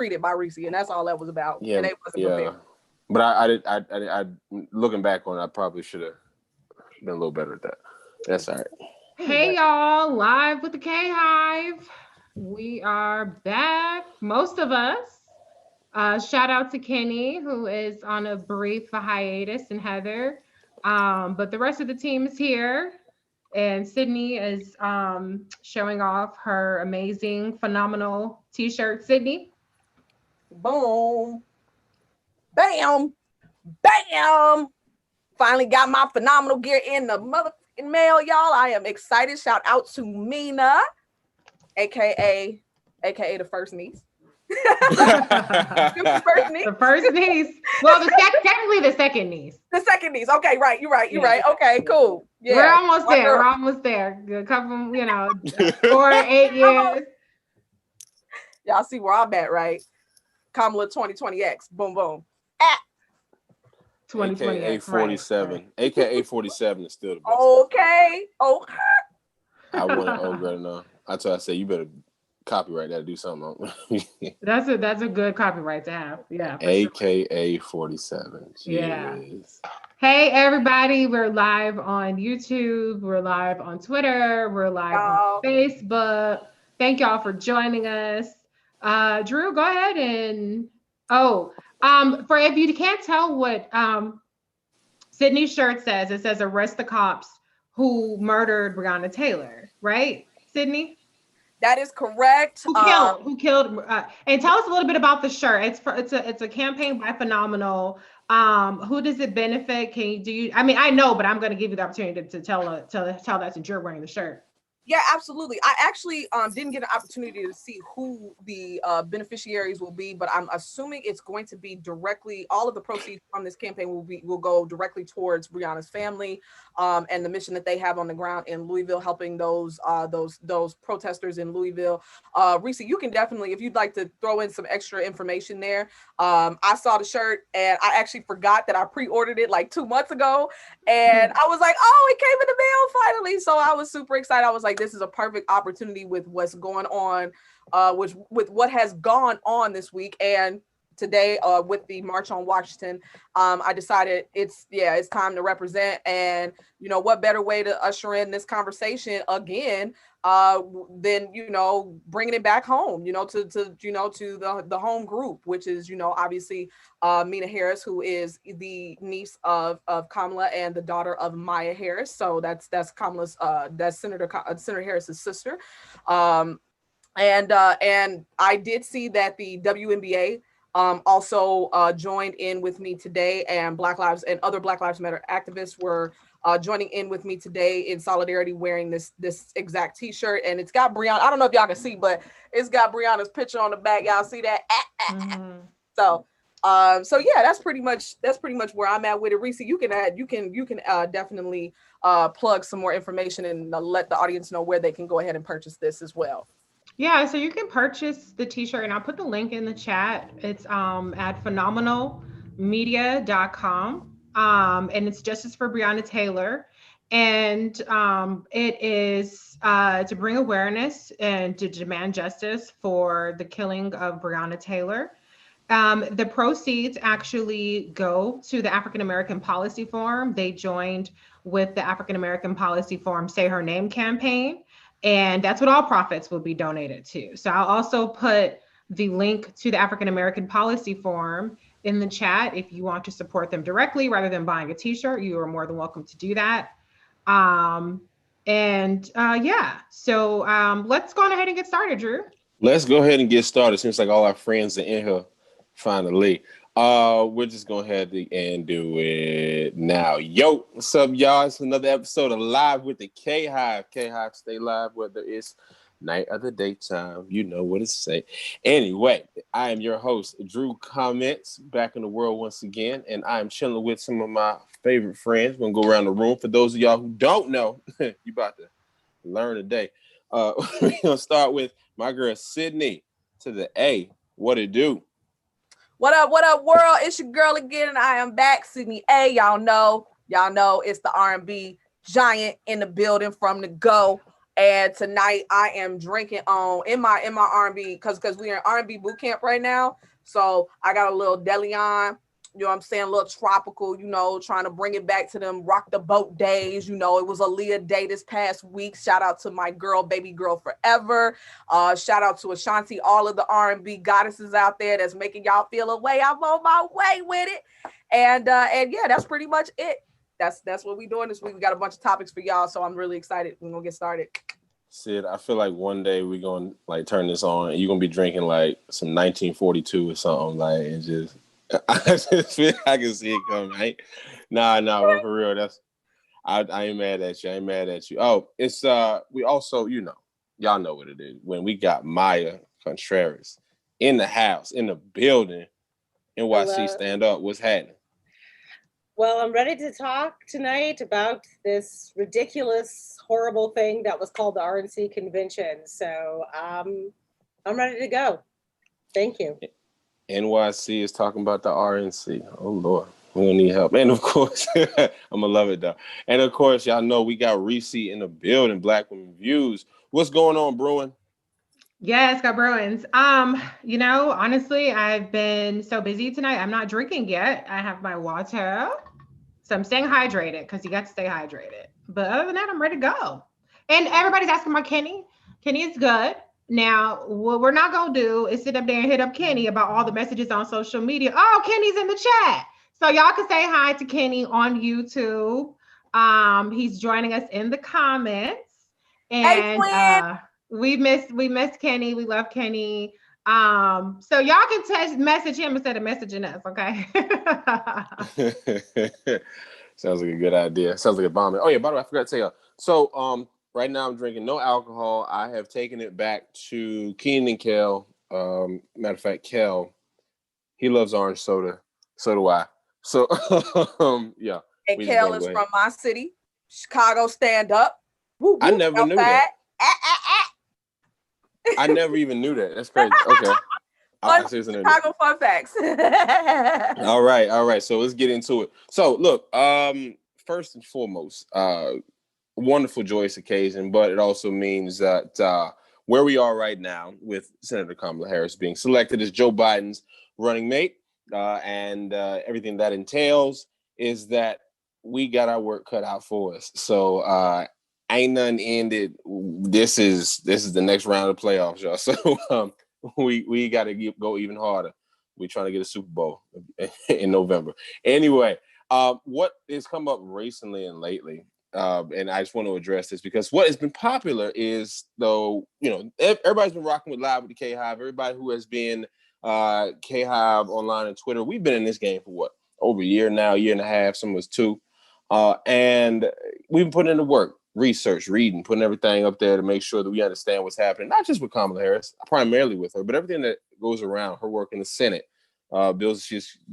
treated by Reese, and that's all that was about. Yeah, and they wasn't prepared. But I looking back on it, I probably should have been a little better at that. That's all right. Hey y'all, live with the K Hive. We are back. Most of us. Shout out to Kenny, who is on a brief hiatus, and Heather. But the rest of the team is here. And Sydney is showing off her amazing, phenomenal t-shirt. Sydney. Boom. Bam. Bam. Finally got my phenomenal gear in the motherfucking mail, y'all. I am excited. Shout out to Mina, aka the first niece. The first niece. Well, technically the second niece. The second niece. Okay, right. You're right. Okay, cool. Yeah. We're almost there. We're almost there. A couple, 4 to 8 years. Y'all see where I'm at, right? Kamala 2020X. Boom, boom. 2020 AKA 47. Right. AKA 47 is still the best. Okay. I want it over now. I say you better copyright that, do something on. That's a good copyright to have. Yeah. AKA 47. Jeez. Yeah. Hey everybody, we're live on YouTube, we're live on Twitter, we're live on Facebook. Thank y'all for joining us. Drew, go ahead and for if you can't tell what Sydney's shirt says, it says arrest the cops who murdered Breonna Taylor, right, Sydney? That is correct. Who killed? And tell us a little bit about the shirt. It's a campaign by Phenomenal. Who does it benefit? I mean, I know, but I'm going to give you the opportunity to tell that since you're wearing the shirt. Yeah, absolutely. I actually didn't get an opportunity to see who the beneficiaries will be, but I'm assuming it's going to be directly, all of the proceeds from this campaign will go directly towards Breonna's family and the mission that they have on the ground in Louisville, helping those protesters in Louisville. Reese, you can definitely, if you'd like to throw in some extra information there. I saw the shirt and I actually forgot that I pre-ordered it like 2 months ago, and I was like, oh, it came in the mail finally. So I was super excited. I was like, this is a perfect opportunity with what's going on, with what has gone on this week. And today with the March on Washington, I decided it's time to represent. And what better way to usher in this conversation again than bringing it back home, to the home group, which is Obviously Mina Harris, who is the niece of Kamala and the daughter of Maya Harris. So that's Kamala's that's Senator Harris's sister. And I did see that the WNBA also joined in with me today, and Black Lives Matter activists were joining in with me today in solidarity, wearing this exact t-shirt, and it's got Breonna. I don't know if y'all can see, but it's got Breonna's picture on the back. Y'all see that? Mm-hmm. So yeah, that's pretty much where I'm at with it. Reese, you can definitely plug some more information and let the audience know where they can go ahead and purchase this as well. Yeah, so you can purchase the t-shirt, and I'll put the link in the chat. It's at phenomenalmedia.com. And it's Justice for Breonna Taylor. And it is to bring awareness and to demand justice for the killing of Breonna Taylor. The proceeds actually go to the African American Policy Forum. They joined with the African American Policy Forum Say Her Name campaign. And that's what all profits will be donated to. So I'll also put the link to the African American Policy Forum in the chat. If you want to support them directly rather than buying a t-shirt, you are more than welcome to do that. So let's go on ahead and get started, Drew. Let's go ahead and get started. Seems like all our friends are in here finally. We're just going ahead and do it now. Yo, what's up, y'all? It's another episode of Live with the K Hive. K Hive, stay live, whether it's night or the daytime. You know what to say. Anyway, I am your host, Drew Comments, back in the world once again, and I am chilling with some of my favorite friends. We're going to go around the room. For those of y'all who don't know, you about to learn today. We're going to start with my girl, Sydney, to the A. What it do? What up, world? It's your girl again, and I am back, Sydney A. Y'all know it's the R&B giant in the building from the go. And tonight I am drinking in my R&B because we're in R&B boot camp right now. So I got a little Deleon, you know what I'm saying, a little tropical, you know, trying to bring it back to them rock the boat days. You know, it was Aaliyah day this past week. Shout out to my girl, baby girl forever. Shout out to Ashanti, all of the R&B goddesses out there that's making y'all feel a way. I'm on my way with it. And yeah, that's pretty much it. That's what we're doing this week. We got a bunch of topics for y'all, so I'm really excited. We're gonna get started. Sid, I feel like one day we're gonna like turn this on and you're gonna be drinking like some 1942 or something, like, and just I just feel I can see it coming, right? Nah, but for real, that's I ain't mad at you. I ain't mad at you. Oh, it's we also, you know, y'all know what it is. When we got Maya Contreras in the house, in the building, NYC Hello. stand up, what's happening? Well, I'm ready to talk tonight about this ridiculous, horrible thing that was called the RNC convention. So I'm ready to go. Thank you. NYC is talking about the RNC. Oh, Lord. We don't need help. And, of course, I'm going to love it, though. And, of course, y'all know we got Reese in the building, Black Women Views. What's going on, Bruin? Yes, got Bruins. You know, honestly, I've been so busy tonight. I'm not drinking yet. I have my water. So I'm staying hydrated because you got to stay hydrated. But other than that, I'm ready to go. And everybody's asking about Kenny. Kenny is good. Now, what we're not going to do is sit up there and hit up Kenny about all the messages on social media. Oh, Kenny's in the chat. So y'all can say hi to Kenny on YouTube. He's joining us in the comments. And we miss Kenny. We love Kenny. So y'all can message him instead of messaging us, okay? Sounds like a good idea. Sounds like a bomb. Oh yeah, by the way, I forgot to tell you. So right now I'm drinking no alcohol. I have taken it back to Keenan and Kel. Matter of fact, Kel, he loves orange soda. So do I. So yeah. And Kel is from my city, Chicago stand up. Woo, I never knew that. I never even knew that. That's crazy. Okay. Chicago fun facts. All right. So let's get into it. So look, first and foremost, wonderful, joyous occasion, but it also means that where we are right now with Senator Kamala Harris being selected as Joe Biden's running mate, and everything that entails is that we got our work cut out for us. So ain't nothing ended. This is the next round of playoffs, y'all. So we got to go even harder. We're trying to get a Super Bowl in November. Anyway, what has come up recently and lately, and I just want to address this because what has been popular is, though, you know, everybody's been rocking with Live with the K-Hive. Everybody who has been K-Hive online and Twitter, we've been in this game for what? Over a year now, year and a half, some was 2. And we've been putting in the work. Research, reading, putting everything up there to make sure that we understand what's happening, not just with Kamala Harris, primarily with her, but everything that goes around her work in the Senate, bills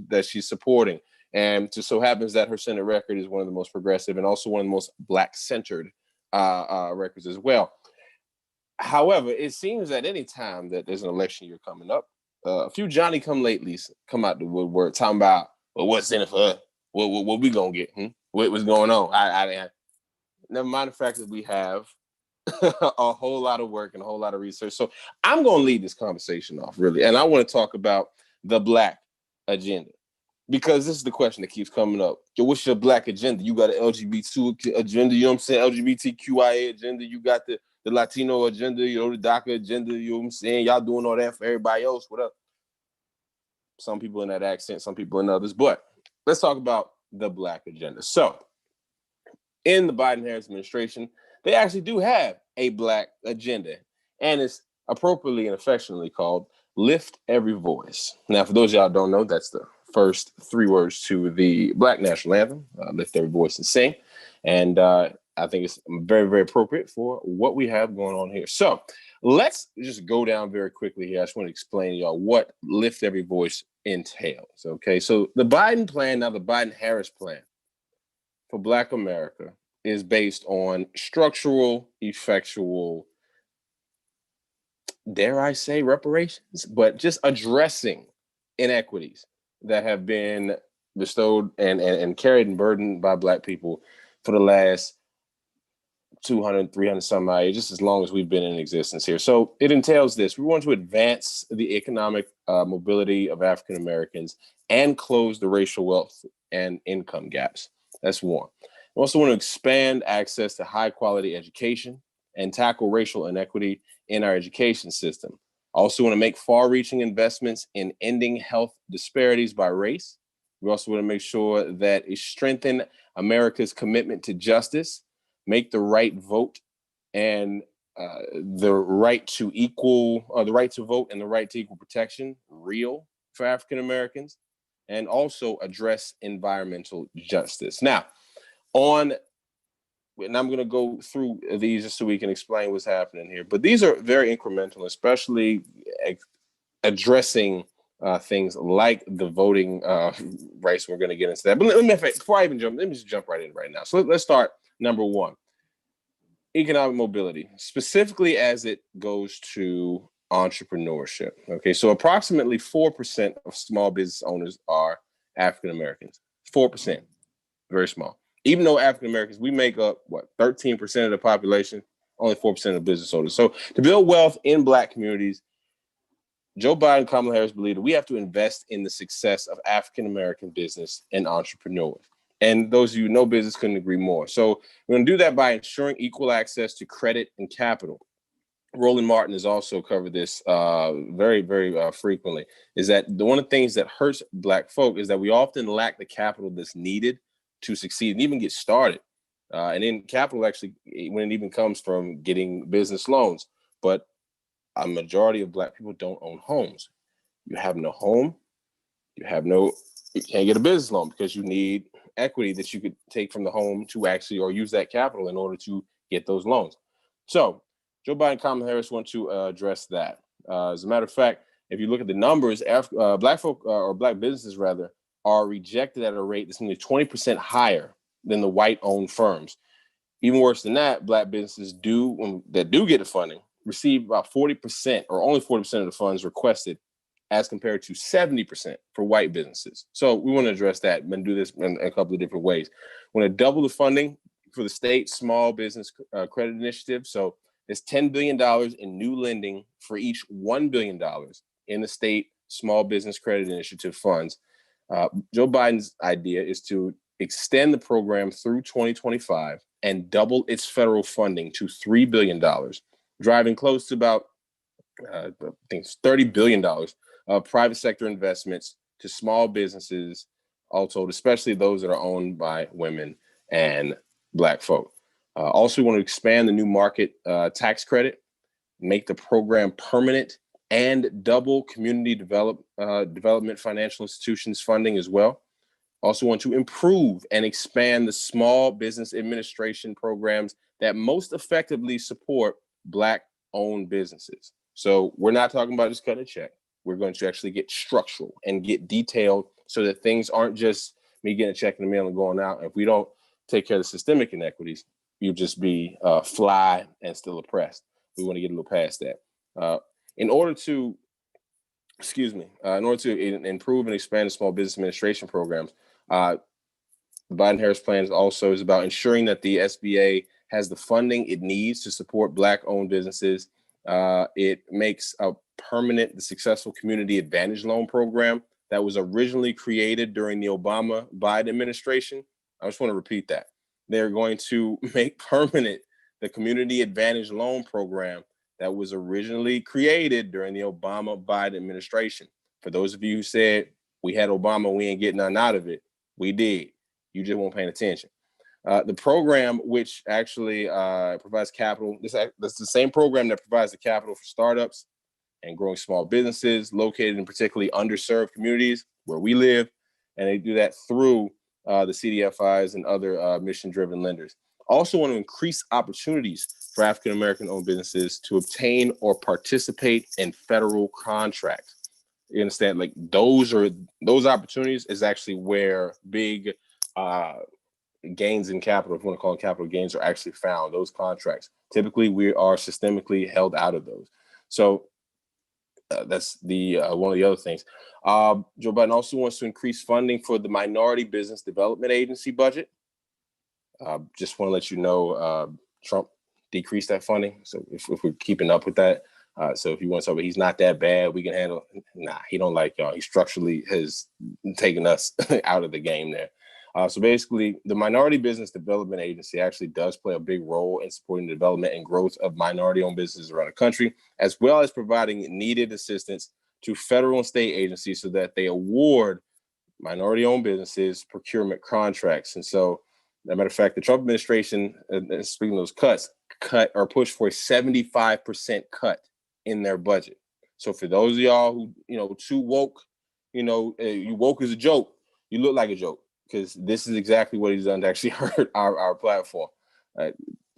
that she's supporting. And just so happens that her Senate record is one of the most progressive and also one of the most Black-centered records as well. However, it seems that any time that there's an election year coming up, a few Johnny-come-latelys come out the woodwork talking about, well, what's in it for us? What we gonna get? What's going on? I never mind the fact that we have a whole lot of work and a whole lot of research. So I'm going to lead this conversation off, really. And I want to talk about the Black agenda, because this is the question that keeps coming up. Yo, what's your Black agenda? You got an LGBT agenda, you know what I'm saying? LGBTQIA agenda. You got the Latino agenda, you know, the DACA agenda, you know what I'm saying? Y'all doing all that for everybody else. What up? Some people in that accent, some people in others. But let's talk about the Black agenda. So in the Biden-Harris administration, they actually do have a Black agenda, and it's appropriately and affectionately called Lift Every Voice. Now, for those of y'all who don't know, that's the first 3 words to the Black national anthem, Lift Every Voice and Sing. And I think it's very, very appropriate for what we have going on here. So let's just go down very quickly here. I just want to explain to y'all what Lift Every Voice entails, okay? So the Biden plan, now the Biden-Harris plan, for Black America is based on structural, effectual, dare I say, reparations, but just addressing inequities that have been bestowed and carried and burdened by Black people for the last 200, 300 some odd, just as long as we've been in existence here. So it entails this. We want to advance the economic mobility of African Americans and close the racial wealth and income gaps. That's one. We also want to expand access to high quality education and tackle racial inequity in our education system. Also want to make far-reaching investments in ending health disparities by race. We also want to make sure that it strengthen America's commitment to justice, make the right vote and the right to vote and the right to equal protection real for African Americans, and also address environmental justice. Now, and I'm going to go through these just so we can explain what's happening here. But these are very incremental, especially addressing things like the voting rights. We're going to get into that. But before I even jump, let me just jump right in right now. So let's start number one. Economic mobility, specifically as it goes to entrepreneurship. Okay, so approximately 4% of small business owners are African Americans. 4%, very small. Even though African Americans, we make up 13% of the population, only 4% of business owners. So to build wealth in Black communities, Joe Biden and Kamala Harris believe that we have to invest in the success of African American business and entrepreneurs. And those of you who know business couldn't agree more. So we're going to do that by ensuring equal access to credit and capital. Roland Martin has also covered this very, very frequently, is that one of the things that hurts Black folk is that we often lack the capital that's needed to succeed and even get started. And then capital actually, when it even comes from getting business loans, but a majority of Black people don't own homes. You have no home, you can't get a business loan because you need equity that you could take from the home to actually, or use that capital in order to get those loans. So Joe Biden and Kamala Harris want to address that. As a matter of fact, if you look at the numbers, Black folk or Black businesses rather are rejected at a rate that's nearly 20% higher than the white-owned firms. Even worse than that, Black businesses that do get the funding receive about 40% or only 40% of the funds requested, as compared to 70% for white businesses. So we want to address that and do this in a couple of different ways. We want to double the funding for the state small business credit initiative. So there's $10 billion in new lending for each $1 billion in the state small business credit initiative funds. Joe Biden's idea is to extend the program through 2025 and double its federal funding to $3 billion, driving close to about, I think it's $30 billion of private sector investments to small businesses, also, especially those that are owned by women and Black folk. Also, we want to expand the new market tax credit, make the program permanent, and double community development financial institutions funding as well. Also want to improve and expand the small business administration programs that most effectively support Black-owned businesses. So we're not talking about just cutting a check. We're going to actually get structural and get detailed so that things aren't just me getting a check in the mail and going out. If we don't take care of the systemic inequities, you'll just be fly and still oppressed. We want to get a little past that. In order to improve and expand the small business administration programs, the Biden-Harris plan is about ensuring that the SBA has the funding it needs to support Black-owned businesses. It makes a permanent, the successful Community Advantage Loan Program that was originally created during the Obama-Biden administration. I just want to repeat that. They're going to make permanent the Community Advantage Loan Program that was originally created during the Obama-Biden administration. For those of you who said, we had Obama, we ain't getting nothing out of it, we did. You just weren't paying attention. The program, which actually provides capital, that's the same program that provides the capital for startups and growing small businesses located in particularly underserved communities where we live. And they do that through the CDFIs and other mission-driven lenders. Also want to increase opportunities for African-American owned businesses to obtain or participate in federal contracts. You understand, like those opportunities is actually where big gains in capital, if you want to call them capital gains, are actually found, those contracts. Typically, we are systemically held out of those. So that's the one of the other things. Joe Biden also wants to increase funding for the Minority Business Development Agency budget. Just want to let you know, Trump decreased that funding. So if we're keeping up with that, so if you want to talk about he's not that bad, we can handle. Nah, he don't like y'all. He structurally has taken us out of the game there. So basically, the Minority Business Development Agency actually does play a big role in supporting the development and growth of minority-owned businesses around the country, as well as providing needed assistance to federal and state agencies so that they award minority-owned businesses procurement contracts. And so, as a matter of fact, the Trump administration, speaking of those cuts, cut or pushed for a 75% cut in their budget. So for those of y'all who, too woke, you woke as a joke, you look like a joke, because this is exactly what he's done to actually hurt our platform.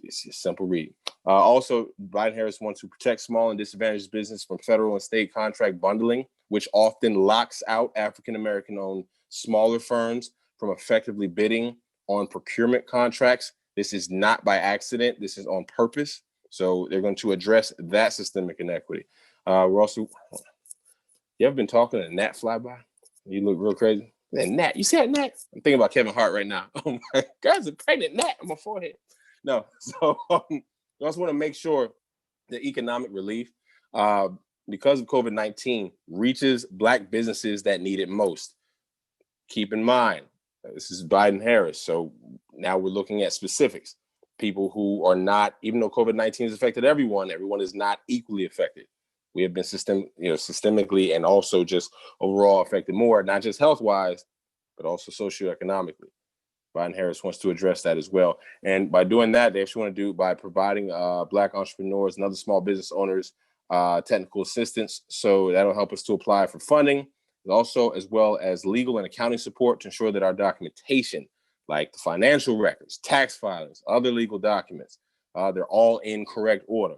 It's a simple read. Also, Biden-Harris wants to protect small and disadvantaged business from federal and state contract bundling, which often locks out African-American-owned smaller firms from effectively bidding on procurement contracts. This is not by accident. This is on purpose. So they're going to address that systemic inequity. We're also, you ever been talking to a gnat flyby? You look real crazy. That gnat, you see that gnat? I'm thinking about Kevin Hart right now. Oh my God, there's a pregnant gnat on my forehead. No, so we also want to make sure the economic relief, because of COVID-19, reaches Black businesses that need it most. Keep in mind, this is Biden-Harris, so now we're looking at specifics. People who are not, even though COVID-19 has affected everyone is not equally affected. We have been systemically and also just overall affected more, not just health-wise, but also socioeconomically. Biden-Harris wants to address that as well. And by doing that, they actually want to do by providing Black entrepreneurs and other small business owners technical assistance. So that'll help us to apply for funding, and also as well as legal and accounting support to ensure that our documentation, like the financial records, tax filings, other legal documents, they're all in correct order.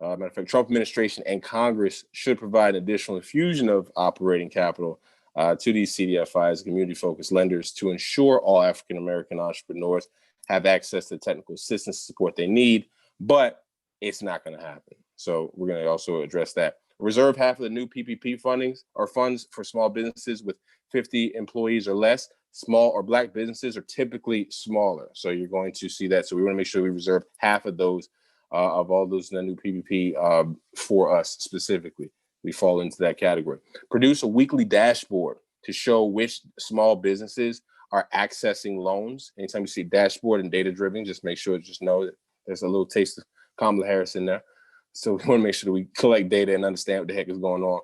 Matter of fact, Trump administration and Congress should provide an additional infusion of operating capital to these CDFIs, community-focused lenders, to ensure all African-American entrepreneurs have access to technical assistance support they need, but it's not going to happen. So we're going to also address that. Reserve half of the new PPP fundings or funds for small businesses with 50 employees or less. Small or Black businesses are typically smaller. So you're going to see that. So we want to make sure we reserve half of those, of all those in the new PPP for us specifically. We fall into that category. Produce a weekly dashboard to show which small businesses are accessing loans. Anytime you see dashboard and data driven, just make sure, just know that there's a little taste of Kamala Harris in there. So we want to make sure that we collect data and understand what the heck is going on.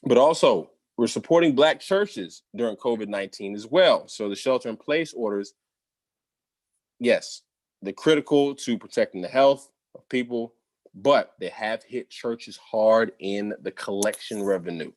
But also, we're supporting Black churches during COVID-19 as well. So the shelter in place orders, yes, they're critical to protecting the health of people, but they have hit churches hard in the collection revenue.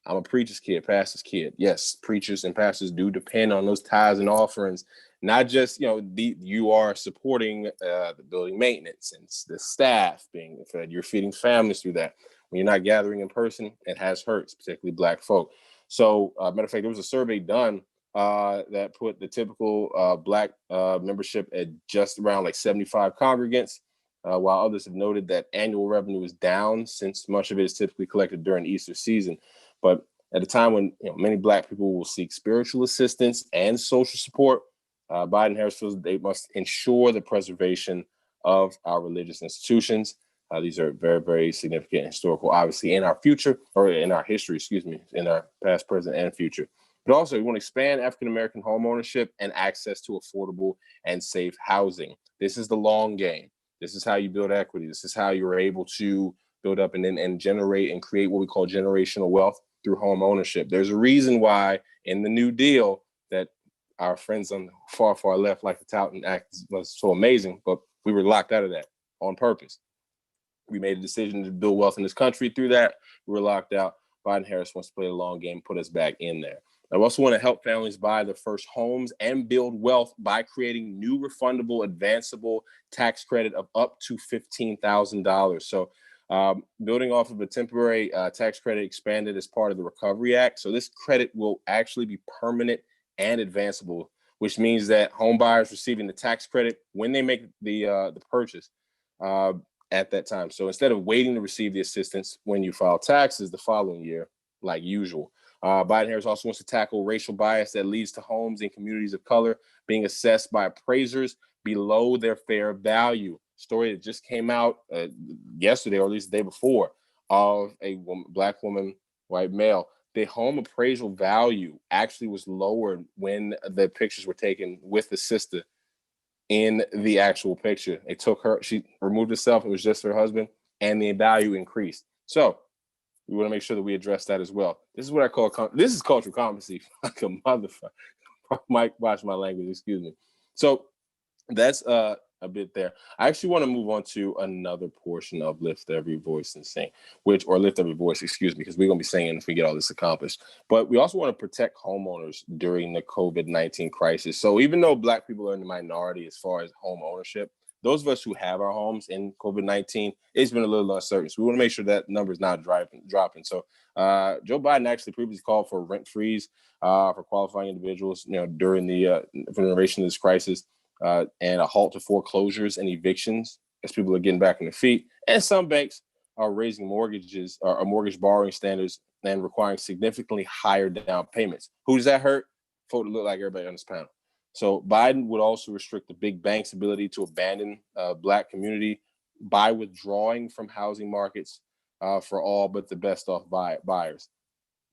I'm a preacher's kid, pastor's kid. Yes, preachers and pastors do depend on those tithes and offerings. Not just, you are supporting the building maintenance and the staff being fed. You're feeding families through that. When you're not gathering in person, it has hurt, particularly Black folk. So, matter of fact, there was a survey done that put the typical Black membership at just around like 75 congregants, while others have noted that annual revenue is down since much of it is typically collected during Easter season. But at a time when many Black people will seek spiritual assistance and social support, Biden-Harris feels that they must ensure the preservation of our religious institutions. These are very, very significant historical, obviously, in our future, or in our history, in our past, present, and future. But also, we want to expand African-American home ownership and access to affordable and safe housing. This is the long game. This is how you build equity. This is how you're able to build up and generate and create what we call generational wealth through home ownership. There's a reason why in the New Deal that our friends on the far, far left like to tout and act was so amazing, but we were locked out of that on purpose. We made a decision to build wealth in this country through that. We were locked out. Biden-Harris wants to play the long game, put us back in there. I also want to help families buy their first homes and build wealth by creating new refundable, advanceable tax credit of up to $15,000. So building off of a temporary tax credit expanded as part of the Recovery Act. So this credit will actually be permanent and advanceable, which means that home buyers receiving the tax credit when they make the purchase at that time. So instead of waiting to receive the assistance when you file taxes the following year, like usual, Biden-Harris also wants to tackle racial bias that leads to homes in communities of color being assessed by appraisers below their fair value. Story that just came out yesterday, or at least the day before, of a black woman, white male. The home appraisal value actually was lowered when the pictures were taken with the sister in the actual picture. They took her, she removed herself, it was just her husband, and the value increased. So we want to make sure that we address that as well. This is what I call, this is cultural competency, like a motherfucker. Mike, watch my language, excuse me. So that's a bit there. I actually want to move on to another portion of Lift Every Voice and Sing, or Lift Every Voice, excuse me, because we're going to be singing if we get all this accomplished. But we also want to protect homeowners during the COVID-19 crisis. So even though Black people are in the minority as far as home ownership, those of us who have our homes in COVID-19, it's been a little uncertain. So we want to make sure that number is not dropping. So Joe Biden actually previously called for rent freeze for qualifying individuals, during the duration of this crisis. And a halt to foreclosures and evictions as people are getting back on their feet. And some banks are raising mortgages or mortgage borrowing standards and requiring significantly higher down payments. Who does that hurt? Folk that look like everybody on this panel. So Biden would also restrict the big banks' ability to abandon Black community by withdrawing from housing markets for all but the best off buyers.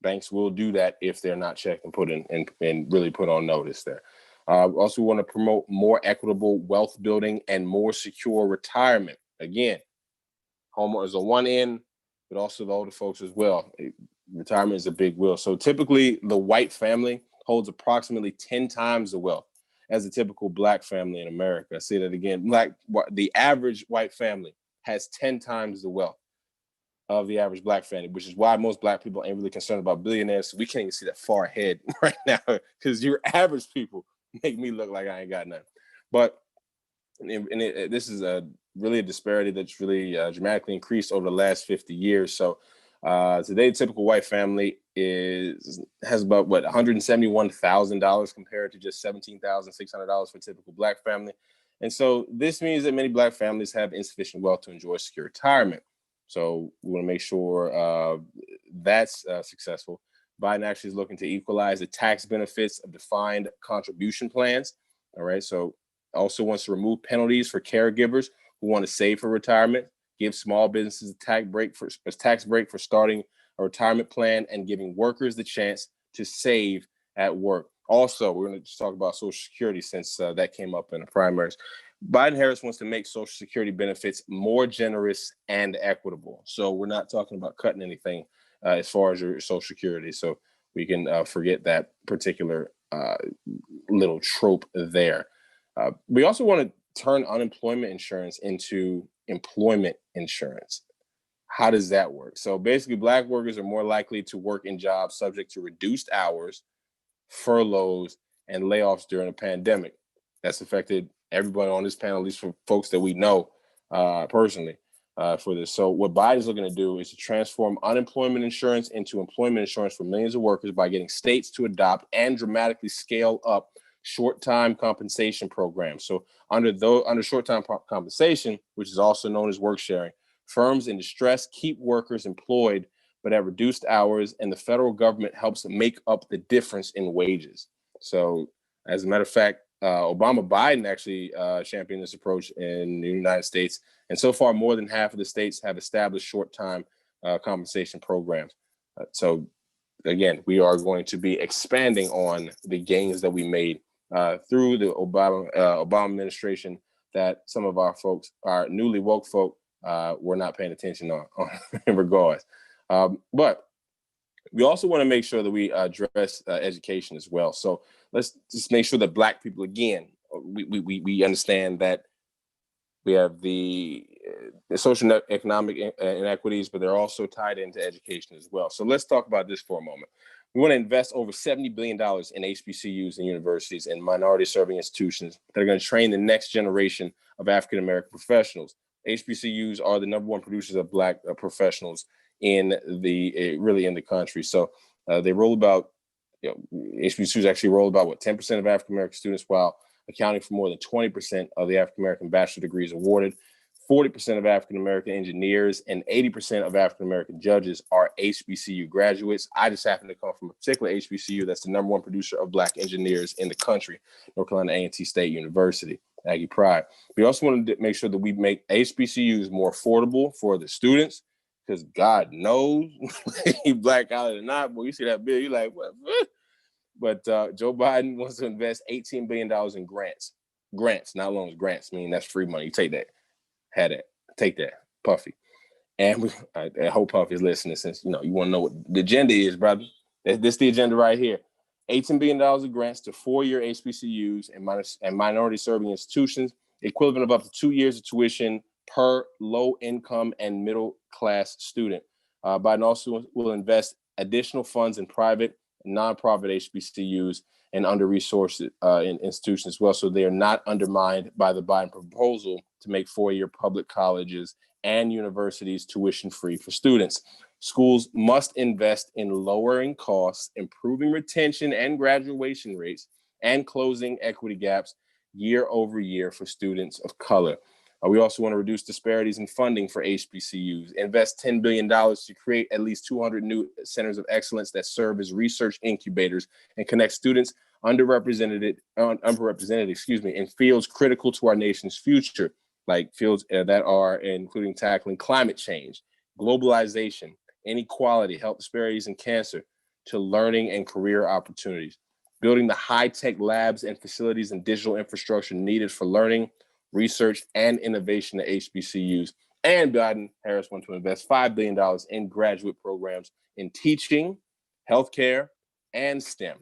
Banks will do that if they're not checked and put in and really put on notice there. Also, we want to promote more equitable wealth building and more secure retirement. Again, homeowners on one end, but also the older folks as well. Retirement is a big wheel. So typically, the white family holds approximately 10 times the wealth as a typical Black family in America. I say that again. The average white family has 10 times the wealth of the average Black family, which is why most Black people ain't really concerned about billionaires. So we can't even see that far ahead right now, because your average people make me look like I ain't got nothing. But this is really a disparity that's really dramatically increased over the last 50 years. So today, the typical white family has about $171,000 compared to just $17,600 for a typical Black family. And so this means that many Black families have insufficient wealth to enjoy secure retirement. So we want to make sure that's successful. Biden actually is looking to equalize the tax benefits of defined contribution plans. All right. So also wants to remove penalties for caregivers who want to save for retirement, give small businesses a tax break for starting a retirement plan, and giving workers the chance to save at work. Also, we're going to just talk about Social Security since that came up in the primaries. Biden-Harris wants to make Social Security benefits more generous and equitable. So we're not talking about cutting anything as far as your Social Security. So we can forget that particular little trope there. We also want to turn unemployment insurance into employment insurance. How does that work? So basically, Black workers are more likely to work in jobs subject to reduced hours, furloughs, and layoffs during a pandemic. That's affected everybody on this panel, at least for folks that we know personally for this. So what Biden's looking to do is to transform unemployment insurance into employment insurance for millions of workers by getting states to adopt and dramatically scale up short-time compensation programs. So under short-time compensation, which is also known as work sharing, firms in distress keep workers employed but at reduced hours, and the federal government helps make up the difference in wages. So as a matter of fact, Biden actually championed this approach in the United States. And so far, more than half of the states have established short-time compensation programs. So again, we are going to be expanding on the gains that we made through the Obama administration that some of our folks, our newly woke folk, were not paying attention on in regards. But we also want to make sure that we address education as well. So let's just make sure that Black people, again, we understand that we have the social and economic inequities, but they're also tied into education as well. So let's talk about this for a moment. We want to invest over $70 billion in HBCUs and universities and minority-serving institutions that are going to train the next generation of African-American professionals. HBCUs are the number one producers of Black professionals in the country. So they roll about, HBCUs actually roll about 10% of African-American students, while accounting for more than 20% of the African-American bachelor degrees awarded. 40% of African-American engineers and 80% of African-American judges are HBCU graduates. I just happen to come from a particular HBCU that's the #1 producer of Black engineers in the country, North Carolina A&T State University, Aggie Pride. We also want to make sure that we make HBCUs more affordable for the students, because God knows, you black out or not, boy, you see that bill, you're like, what? But Joe Biden wants to invest $18 billion in grants. Grants, not loans, grants. I mean, that's free money. You take that. Had that. Take that. Puffy. And I hope Puffy is listening, since, you want to know what the agenda is, brother. This the agenda right here. $18 billion of grants to 4-year HBCUs and minority-serving institutions, equivalent of up to 2 years of tuition per low-income and middle-class student. Biden also will invest additional funds in private and nonprofit HBCUs and under-resourced institutions as well, so they are not undermined by the Biden proposal to make 4-year public colleges and universities tuition-free for students. Schools must invest in lowering costs, improving retention and graduation rates, and closing equity gaps year over year for students of color. We also want to reduce disparities in funding for HBCUs, invest $10 billion to create at least 200 new centers of excellence that serve as research incubators and connect students underrepresented in fields critical to our nation's future, like fields that are including tackling climate change, globalization, inequality, health disparities, and cancer, to learning and career opportunities, building the high-tech labs and facilities and digital infrastructure needed for learning, research, and innovation at HBCUs. And Biden-Harris want to invest $5 billion in graduate programs in teaching, healthcare, and STEM,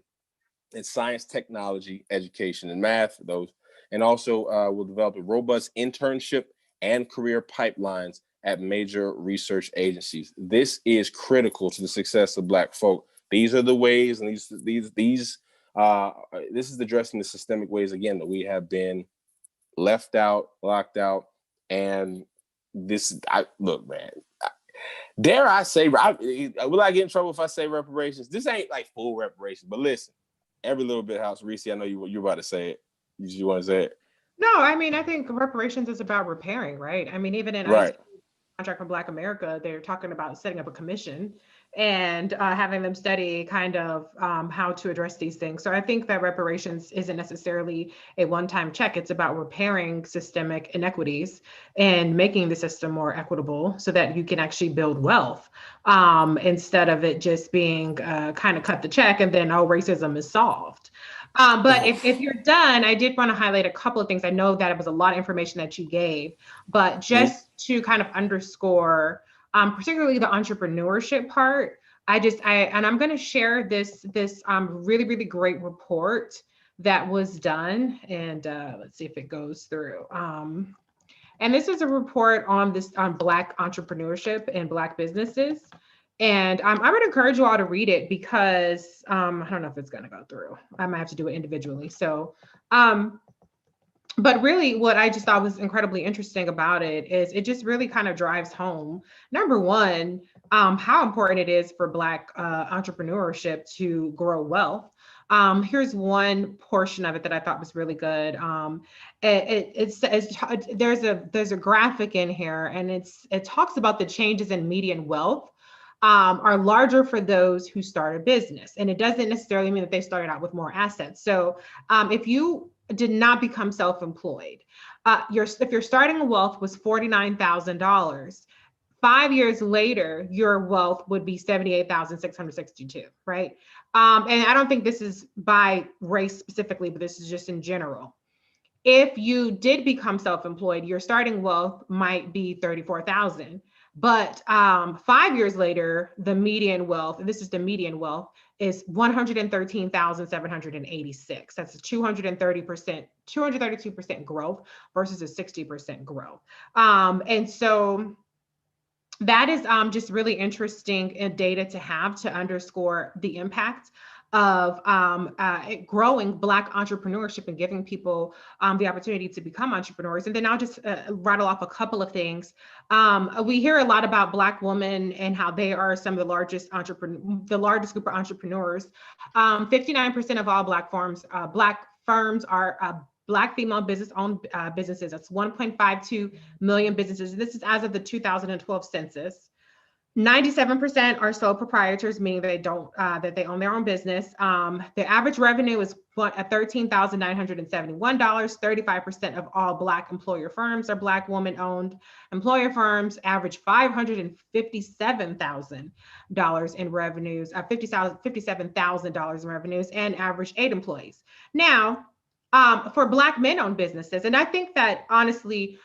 in science, technology, education, and math, those. And also will develop a robust internship and career pipelines at major research agencies. This is critical to the success of Black folk. These are the ways, and this is addressing the systemic ways, again, that we have been left out, locked out, and look, man. Dare I say, will I get in trouble if I say reparations? This ain't like full reparations, but listen, every little bit helps. Reese, I know you're about to say it. You want to say it? No, I mean, I think reparations is about repairing, right? I mean, even in Contract for Black America, they're talking about setting up a commission and having them study kind of how to address these things. So I think that reparations isn't necessarily a one-time check. It's about repairing systemic inequities and making the system more equitable so that you can actually build wealth instead of it just being kind of cut the check and then, racism is solved. But if you're done, I did want to highlight a couple of things. I know that it was a lot of information that you gave, but just to kind of underscore, particularly the entrepreneurship part, and I'm going to share this really, really great report that was done, and let's see if it goes through. And this is a report on Black entrepreneurship and Black businesses. And I would encourage you all to read it because I don't know if it's going to go through. I might have to do it individually. So, but really what I just thought was incredibly interesting about it is it just really kind of drives home, number one, how important it is for Black entrepreneurship to grow wealth. Here's one portion of it that I thought was really good. There's a graphic in here, and it talks about the changes in median wealth are larger for those who start a business. And it doesn't necessarily mean that they started out with more assets. So if you did not become self-employed, if your starting wealth was $49,000, 5 years later, your wealth would be $78,662, right? And I don't think this is by race specifically, but this is just in general. If you did become self-employed, your starting wealth might be $34,000. But 5 years later, the median wealth, and this is the median wealth, is $113,786. That's a 232% growth versus a 60% growth. And so that is just really interesting data to have to underscore the impact of growing Black entrepreneurship and giving people the opportunity to become entrepreneurs. And then I'll just rattle off a couple of things. We hear a lot about Black women and how they are some of the largest group of entrepreneurs. 59% of all Black firms are Black female business-owned businesses. That's 1.52 million businesses. This is as of the 2012 census. 97% are sole proprietors, meaning they don't that they own their own business. The average revenue is at $13,971. 35% of all Black employer firms are Black woman-owned employer firms. Average $557,000 in revenues, $57,000 in revenues, and average 8 employees. Now, for Black men-owned businesses, and I think that honestly,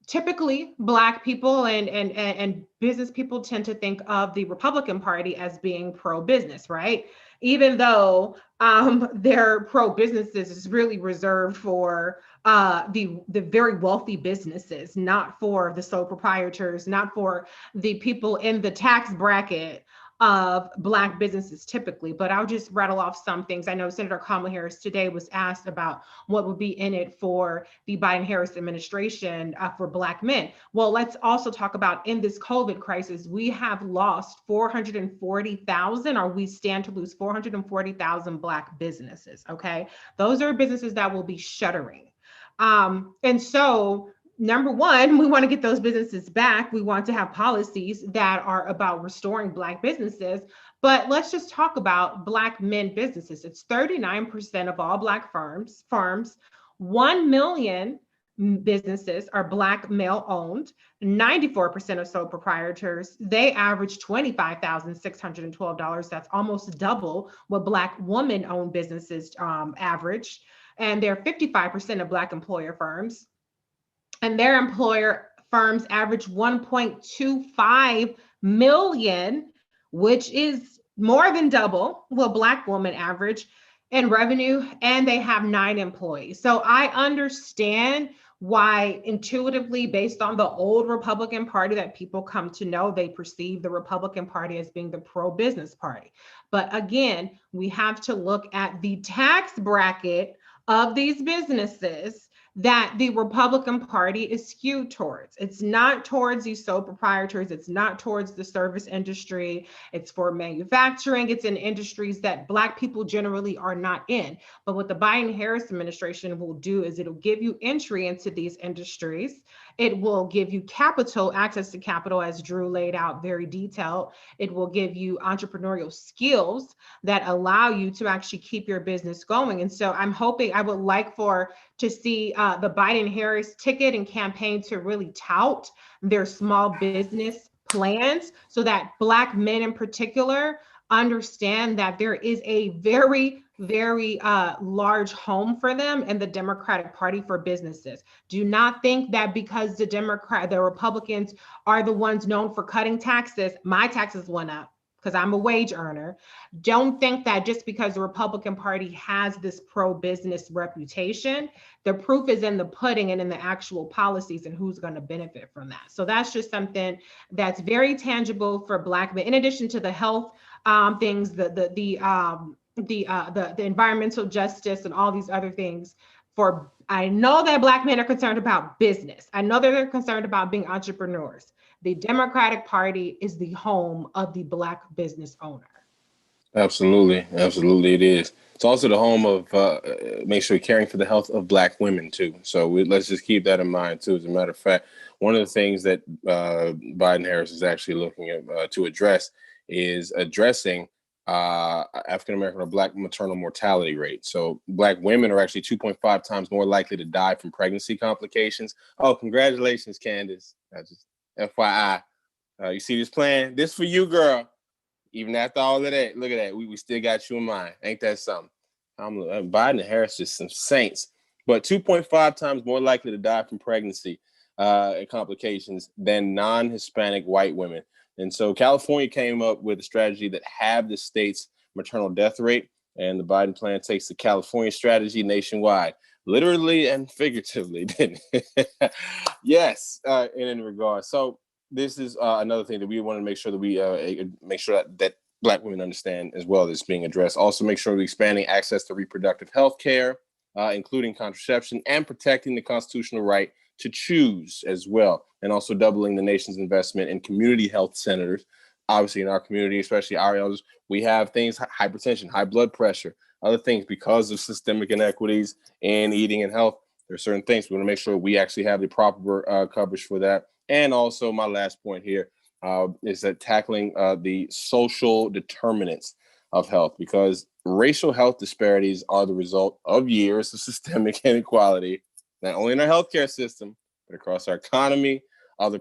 typically Black people and business people tend to think of the Republican Party as being pro-business, right? Even though their pro-businesses is really reserved for the very wealthy businesses, not for the sole proprietors, not for the people in the tax bracket of Black businesses typically. But I'll just rattle off some things. I know Senator Kamala Harris today was asked about what would be in it for the Biden-Harris administration for Black men. Well, let's also talk about, in this COVID crisis, we have lost 440,000, or we stand to lose 440,000 Black businesses, okay? Those are businesses that will be shuttering. And so, number one, we want to get those businesses back. We want to have policies that are about restoring Black businesses. But let's just talk about Black men businesses. It's 39% of all Black firms. 1 million businesses are Black male owned. 94% of sole proprietors. They average $25,612. That's almost double what Black woman owned businesses average. And they're 55% of Black employer firms. And their employer firms average 1.25 million, which is more than double what Black women average in revenue, and they have 9 employees. So I understand why intuitively, based on the old Republican Party that people come to know, they perceive the Republican Party as being the pro-business party. But again, we have to look at the tax bracket of these businesses that the Republican Party is skewed towards. It's not towards these sole proprietors. It's not towards the service industry. It's for manufacturing. It's in industries that Black people generally are not in. But what the Biden-Harris administration will do is it'll give you entry into these industries. It will give you capital, access to capital, as Drew laid out very detailed. It will give you entrepreneurial skills that allow you to actually keep your business going. And so I'm hoping, I would like to see the Biden-Harris ticket and campaign to really tout their small business plans so that Black men in particular understand that there is a very, very large home for them in the Democratic Party for businesses. Do not think that because the Republicans are the ones known for cutting taxes, my taxes went up because I'm a wage earner. Don't think that just because the Republican Party has this pro-business reputation, the proof is in the pudding and in the actual policies and who's going to benefit from that. So that's just something that's very tangible for Black men, in addition to the health things, the environmental justice and all these other things. I know that Black men are concerned about business. I know that they're concerned about being entrepreneurs. The Democratic Party is the home of the Black business owner. Absolutely. Absolutely, it is. It's also the home of make sure caring for the health of Black women, too. So let's just keep that in mind, too. As a matter of fact, one of the things that Biden-Harris is actually looking at to address is addressing African-American or Black maternal mortality rate. So Black women are actually 2.5 times more likely to die from pregnancy complications. Oh, congratulations, Candace. Just FYI. You see this plan? This for you, girl. Even after all of that, look at that. We still got you in mind. Ain't that something? Biden and Harris just some saints. But 2.5 times more likely to die from pregnancy complications than non-Hispanic white women. And so California came up with a strategy that halved the state's maternal death rate. And the Biden plan takes the California strategy nationwide, literally and figuratively. Yes, in regard. So this is another thing that we want to make sure that we make sure that Black women understand as well as being addressed. Also, make sure we're expanding access to reproductive health care, including contraception, and protecting the constitutional right to choose as well. And also doubling the nation's investment in community health centers obviously in our community, especially our elders, we have things, hypertension, high blood pressure, other things because of systemic inequities in eating and health. There are certain things we want to make sure we actually have the proper coverage for that. And also my last point here is that tackling the social determinants of health, because racial health disparities are the result of years of systemic inequality, not only in our healthcare system, but across our economy. Other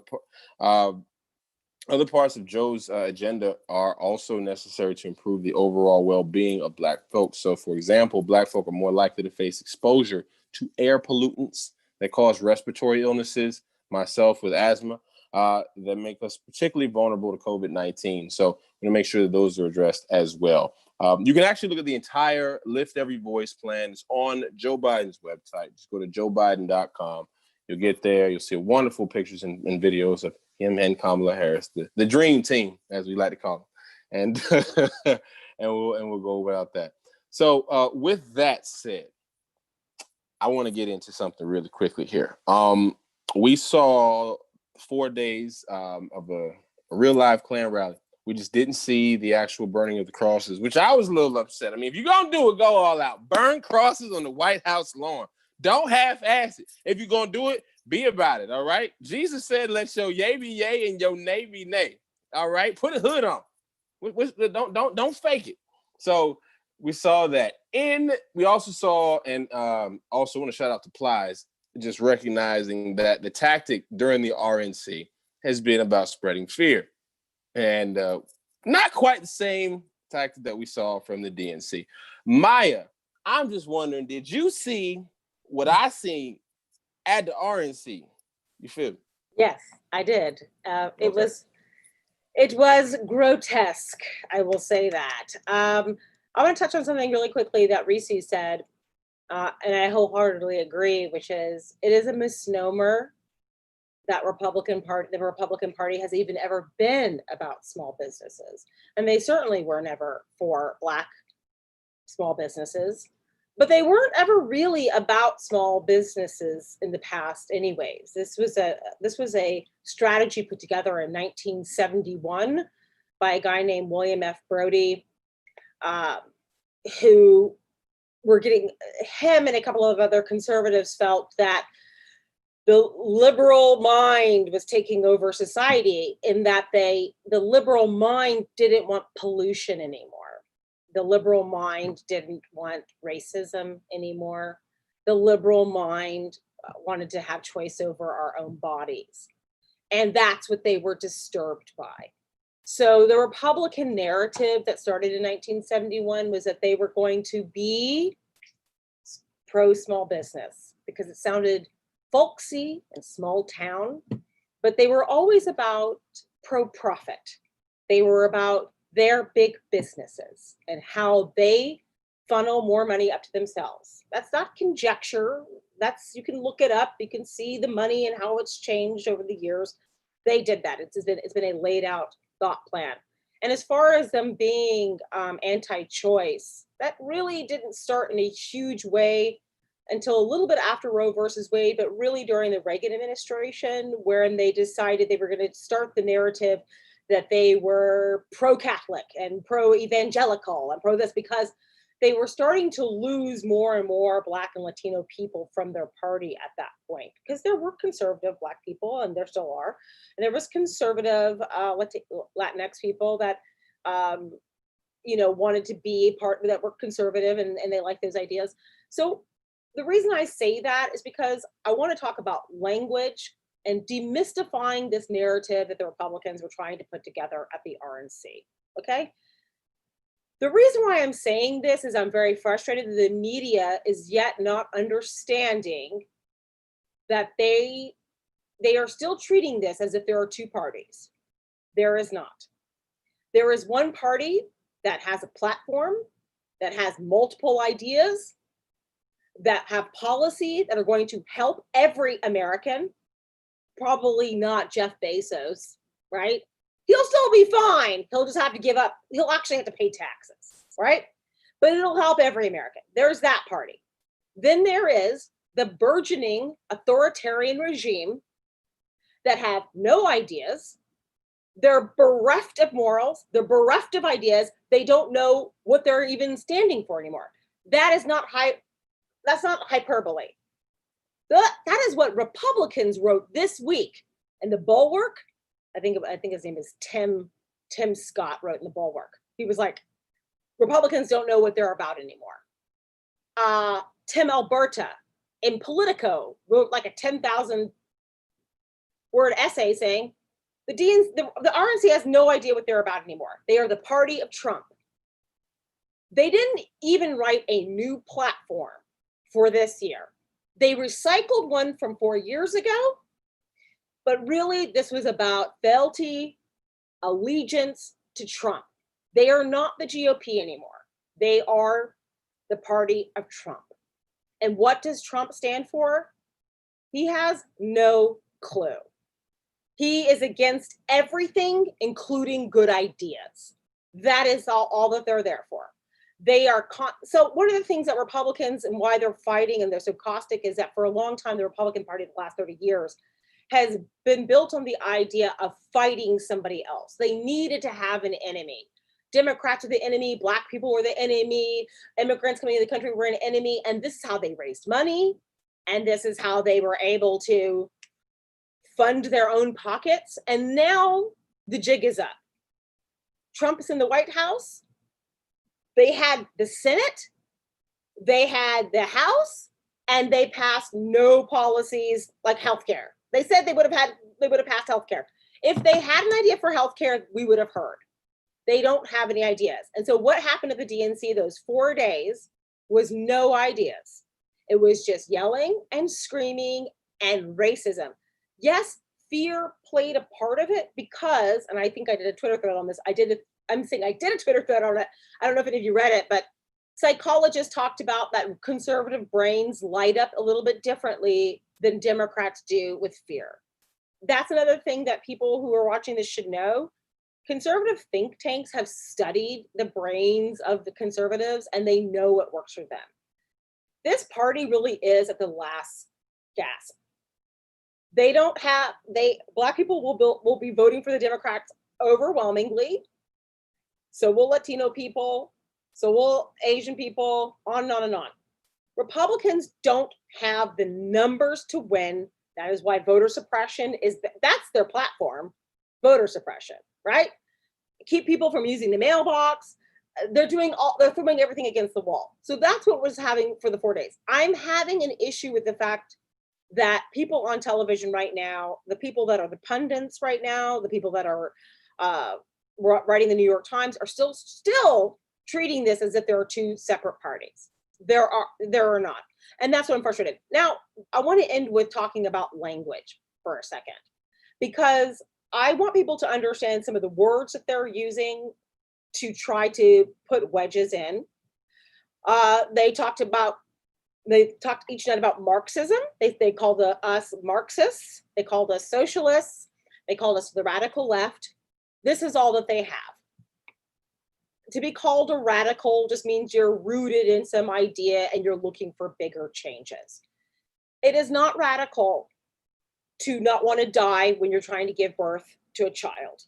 parts of Joe's agenda are also necessary to improve the overall well-being of Black folks. So, for example, Black folk are more likely to face exposure to air pollutants that cause respiratory illnesses, myself with asthma, that make us particularly vulnerable to COVID-19. So we're going to make sure that those are addressed as well. You can actually look at the entire Lift Every Voice plan. It's on Joe Biden's website. Just go to joebiden.com. You'll get there. You'll see wonderful pictures and videos of him and Kamala Harris, the dream team, as we like to call them. And we'll go without that. So with that said, I want to get into something really quickly here. We saw 4 days of a real live Klan rally. We just didn't see the actual burning of the crosses, which I was a little upset. I mean, if you're going to do it, go all out. Burn crosses on the White House lawn. Don't half-ass it. If you're going to do it, be about it, all right? Jesus said, let your yay be yay and your nay be nay, all right? Put a hood on. Don't fake it. So we saw that. And we also saw, and also want to shout out to Plies, just recognizing that the tactic during the RNC has been about spreading fear. And not quite the same tactic that we saw from the DNC. Maya, I'm just wondering, did you see what I seen at the RNC? You feel me? Yes, I did. Okay. It was grotesque. I will say that. I want to touch on something really quickly that Reese said, and I wholeheartedly agree, which is it is a misnomer that the Republican Party has even ever been about small businesses, and they certainly were never for Black small businesses. But they weren't ever really about small businesses in the past anyways. This was a strategy put together in 1971 by a guy named William F. Brody, who were getting, him and a couple of other conservatives felt that the liberal mind was taking over society, in that the liberal mind didn't want pollution anymore. The liberal mind didn't want racism anymore. The liberal mind wanted to have choice over our own bodies. And that's what they were disturbed by. So the Republican narrative that started in 1971 was that they were going to be pro small business because it sounded folksy and small town, but they were always about pro profit. They were about their big businesses and how they funnel more money up to themselves. That's not conjecture. You can look it up. You can see the money and how it's changed over the years. They did that. It's been a laid out thought plan. And as far as them being anti-choice, that really didn't start in a huge way until a little bit after Roe versus Wade, but really during the Reagan administration, wherein they decided they were going to start the narrative that they were pro-Catholic and pro-evangelical and pro this, because they were starting to lose more and more Black and Latino people from their party at that point, because there were conservative Black people, and there still are, and there was conservative Latinx people that wanted to be a part, that were conservative, and they liked those ideas. So the reason I say that is because I want to talk about language and demystifying this narrative that the Republicans were trying to put together at the RNC, okay? The reason why I'm saying this is I'm very frustrated that the media is yet not understanding that they are still treating this as if there are two parties. There is not. There is one party that has a platform, that has multiple ideas, that have policy that are going to help every American. Probably not Jeff Bezos, right? He'll still be fine. He'll just have to give up. He'll actually have to pay taxes, right? But it'll help every American. There's that party. Then there is the burgeoning authoritarian regime that have no ideas, They're bereft of morals. They're bereft of ideas. They don't know what they're even standing for anymore. That is not that's not hyperbole. That is what Republicans wrote this week in the Bulwark. I think his name is Tim Scott wrote in the Bulwark. He was like, Republicans don't know what they're about anymore. Tim Alberta in Politico wrote like a 10,000 word essay saying the RNC has no idea what they're about anymore. They are the party of Trump. They didn't even write a new platform for this year. They recycled one from 4 years ago, but really this was about fealty, allegiance to Trump. They are not the GOP anymore. They are the party of Trump. And what does Trump stand for? He has no clue. He is against everything, including good ideas. That is all that they're there for. They are so one of the things that Republicans and why they're fighting and they're so caustic is that for a long time, the Republican Party, the last 30 years, has been built on the idea of fighting somebody else. They needed to have an enemy. Democrats were the enemy, Black people were the enemy, immigrants coming into the country were an enemy, and this is how they raised money, and this is how they were able to fund their own pockets. And now the jig is up. Trump is in the White House. They had the Senate, they had the House, and they passed no policies like healthcare. They said they would have passed healthcare. If they had an idea for healthcare, we would have heard. They don't have any ideas. And so what happened at the DNC those 4 days was no ideas. It was just yelling and screaming and racism. Yes, fear played a part of it because, and I think I did a Twitter thread on this. I did a Twitter thread on it. I don't know if any of you read it, but psychologists talked about that conservative brains light up a little bit differently than Democrats do with fear. That's another thing that people who are watching this should know. Conservative think tanks have studied the brains of the conservatives and they know what works for them. This party really is at the last gasp. Black people will be voting for the Democrats overwhelmingly. So will Latino people, so will Asian people, on and on and on. Republicans don't have the numbers to win. That is why voter suppression that's their platform, voter suppression, right? Keep people from using the mailbox. They're throwing everything against the wall. So that's what was having for the 4 days. I'm having an issue with the fact that people on television right now, the people that are the pundits right now, the people that are writing the New York Times are still treating this as if there are two separate parties. There are not. And that's what I'm frustrated. Now, I want to end with talking about language for a second, because I want people to understand some of the words that they're using to try to put wedges in. They talked each night about Marxism. They called us Marxists. They called us socialists. They called us the radical left. This is all that they have. To be called a radical just means you're rooted in some idea and you're looking for bigger changes. It is not radical to not want to die when you're trying to give birth to a child,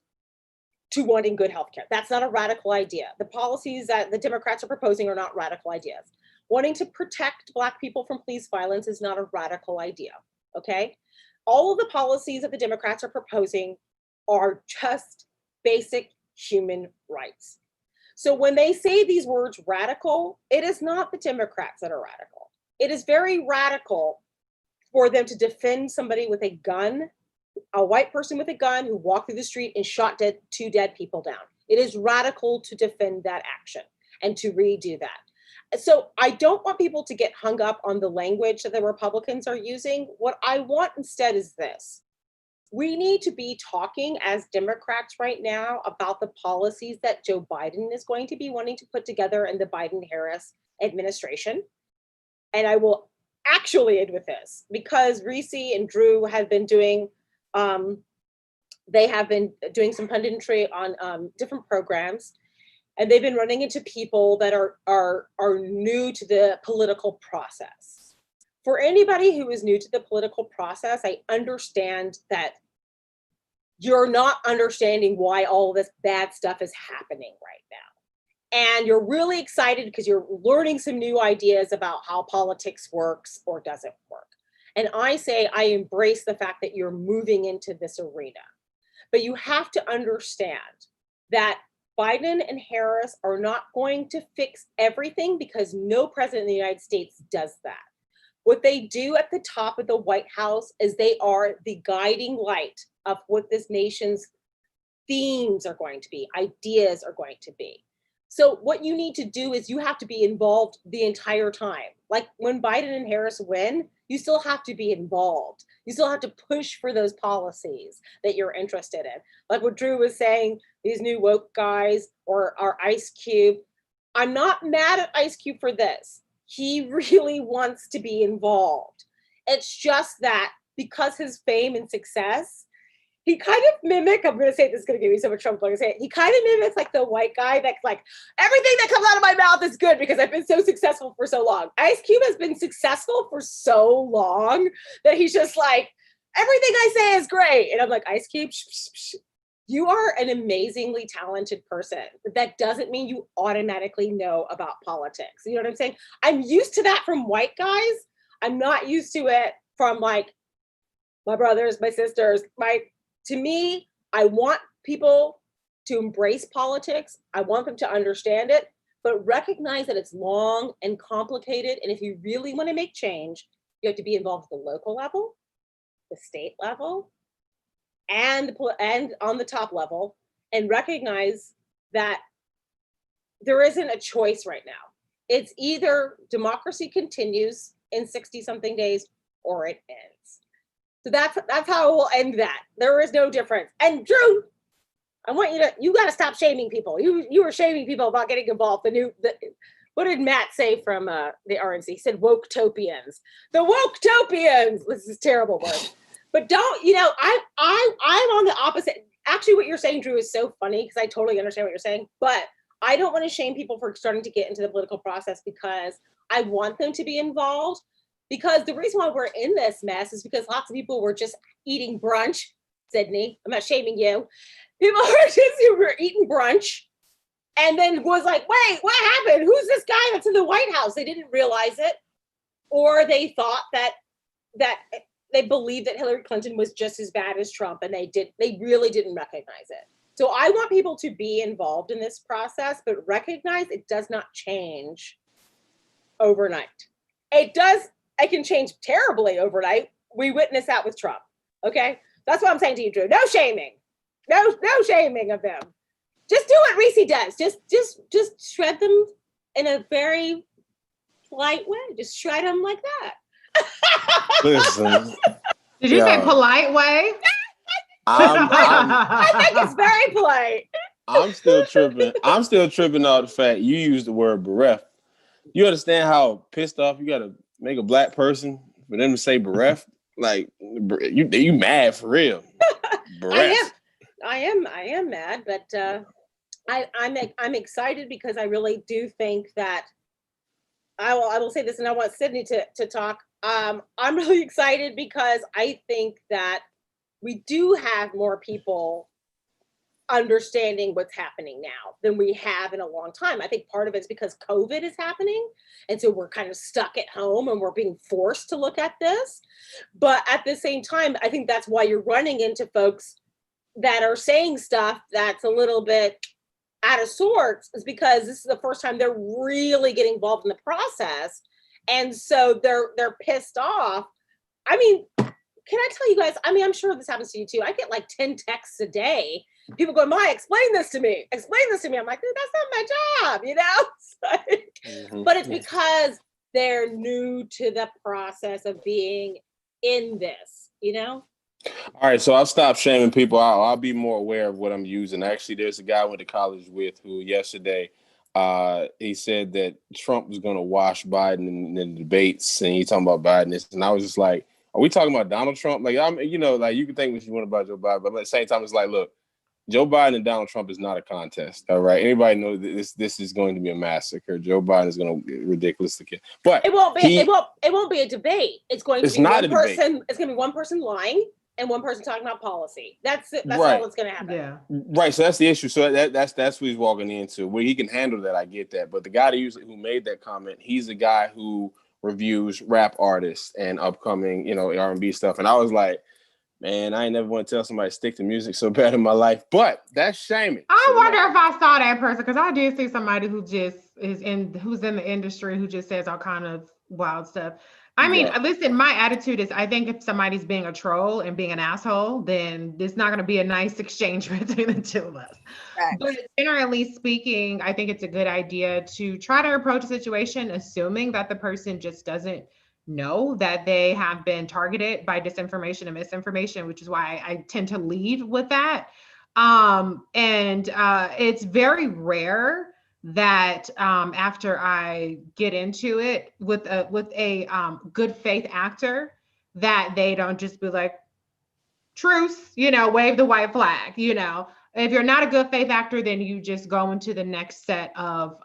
to wanting good healthcare. That's not a radical idea. The policies that the Democrats are proposing are not radical ideas. Wanting to protect Black people from police violence is not a radical idea, okay? All of the policies that the Democrats are proposing are just basic human rights. So when they say these words radical, it is not the Democrats that are radical. It is very radical for them to defend somebody with a gun, a white person with a gun who walked through the street and shot two dead people down. It is radical to defend that action and to redo that. So I don't want people to get hung up on the language that the Republicans are using. What I want instead is this. We need to be talking as Democrats right now about the policies that Joe Biden is going to be wanting to put together in the Biden-Harris administration. And I will actually end with this, because Reese and Drew have been doing, they have been doing some punditry on different programs, and they've been running into people that are new to the political process. For anybody who is new to the political process, I understand that you're not understanding why all this bad stuff is happening right now. And you're really excited because you're learning some new ideas about how politics works or doesn't work. And I say, I embrace the fact that you're moving into this arena. But you have to understand that Biden and Harris are not going to fix everything, because no president in the United States does that. What they do at the top of the White House is they are the guiding light of what this nation's themes are going to be, ideas are going to be. So what you need to do is you have to be involved the entire time. Like when Biden and Harris win, you still have to be involved. You still have to push for those policies that you're interested in. Like what Drew was saying, these new woke guys or our Ice Cube. I'm not mad at Ice Cube for this. He really wants to be involved. It's just that because his fame and success, he kind of mimic, I'm going to say this is going to give me so much trouble, I'm going to say it. He kind of mimics like the white guy that's like, everything that comes out of my mouth is good because I've been so successful for so long. Ice Cube has been successful for so long that he's just like, everything I say is great. And I'm like, Ice Cube, you are an amazingly talented person. But that doesn't mean you automatically know about politics. You know what I'm saying? I'm used to that from white guys. I'm not used to it from like my brothers, my sisters, to me, I want people to embrace politics. I want them to understand it, but recognize that it's long and complicated. And if you really want to make change, you have to be involved at the local level, the state level, and on the top level, and recognize that there isn't a choice right now. It's either democracy continues in 60-something days or it ends. So that's how we'll end that. There is no difference. And Drew, I want you got to stop shaming people. You were shaming people about getting involved. What did Matt say from the RNC? He said woke-topians. The woke-topians. This is a terrible word. But don't, I'm on the opposite. Actually, what you're saying, Drew, is so funny because I totally understand what you're saying. But I don't want to shame people for starting to get into the political process because I want them to be involved. Because the reason why we're in this mess is because lots of people were just eating brunch. Sydney, I'm not shaming you. People were eating brunch and then was like, wait, what happened? Who's this guy that's in the White House? They didn't realize it. Or they thought that they believed that Hillary Clinton was just as bad as Trump, and they really didn't recognize it. So I want people to be involved in this process, but recognize it does not change overnight. It can change terribly overnight. We witnessed that with Trump. Okay, that's what I'm saying to you, Drew. No shaming, no shaming of them. Just do what Reese does. Just shred them in a very polite way. Just shred them like that. Listen. Did you say polite way? I think it's very polite. I'm still tripping off the fact you used the word bereft. You understand how pissed off you got to make a black person for them to say bereft? Like you mad for real? Bereft. I am mad, but I'm excited because I really do think that I will say this, and I want Sydney to talk. I'm really excited because I think that we do have more people understanding what's happening now than we have in a long time. I think part of it's because COVID is happening. And so we're kind of stuck at home and we're being forced to look at this. But at the same time, I think that's why you're running into folks that are saying stuff that's a little bit out of sorts, is because this is the first time they're really getting involved in the process. And so they're pissed off. I mean, can I tell you guys, I'm sure this happens to you too. I get like 10 texts a day. People go, Maya, explain this to me. Explain this to me. I'm like, dude, that's not my job, It's like, But it's because they're new to the process of being in this, All right, so I'll stop shaming people. I'll be more aware of what I'm using. Actually, there's a guy I went to college with who yesterday, he said that Trump was going to wash Biden in the debates, and he talking about Biden. And I was just like, are we talking about Donald Trump? Like, like you can think what you want about Joe Biden, but at the same time, it's like, look, Joe Biden and Donald Trump is not a contest. All right. Anybody knows that this is going to be a massacre. Joe Biden is going to be ridiculous to kill. But it won't be a debate. It's going to be not one person. It's going to be one person lying and one person talking about policy. That's it. That's Right. all that's going to happen. Yeah. Right, so that's the issue. So that's what he's walking into. Where he can handle that, I get that. But the guy who made that comment, he's the guy who reviews rap artists and upcoming, R&B stuff. And I was like, man, I ain't never want to tell somebody to stick to music so bad in my life. But that's shaming. I wonder if I saw that person, because I did see somebody who's in the industry who just says all kind of wild stuff. I mean, listen, my attitude is, I think if somebody's being a troll and being an asshole, then there's not going to be a nice exchange between the two of us. Right. But generally speaking, I think it's a good idea to try to approach a situation assuming that the person just doesn't know that they have been targeted by disinformation and misinformation, which is why I tend to lead with that. It's very rare that after I get into it with a good faith actor, that they don't just be like, truce, wave the white flag. If you're not a good faith actor, then you just go into the next set of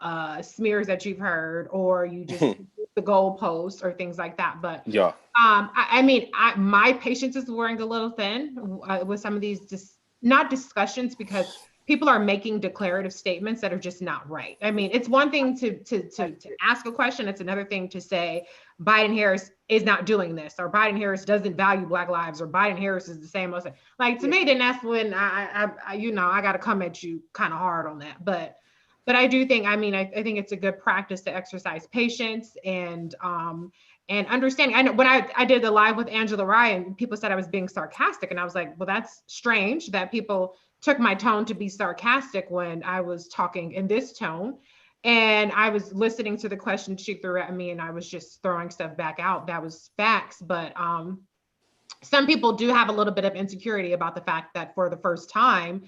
smears that you've heard, or you just the goalposts or things like that. But yeah, my patience is wearing a little thin with some of these not discussions, because people are making declarative statements that are just not right. I mean, it's one thing to ask a question. It's another thing to say Biden Harris is not doing this, or Biden Harris doesn't value Black lives, or Biden Harris is the same. Like, to me, then that's when I got to come at you kind of hard on that. But I do think, I think it's a good practice to exercise patience and understanding. I know when I did the live with Angela Ryan, people said I was being sarcastic, and I was like, well, that's strange that people took my tone to be sarcastic when I was talking in this tone. And I was listening to the question she threw at me, and I was just throwing stuff back out. That was facts. But some people do have a little bit of insecurity about the fact that for the first time,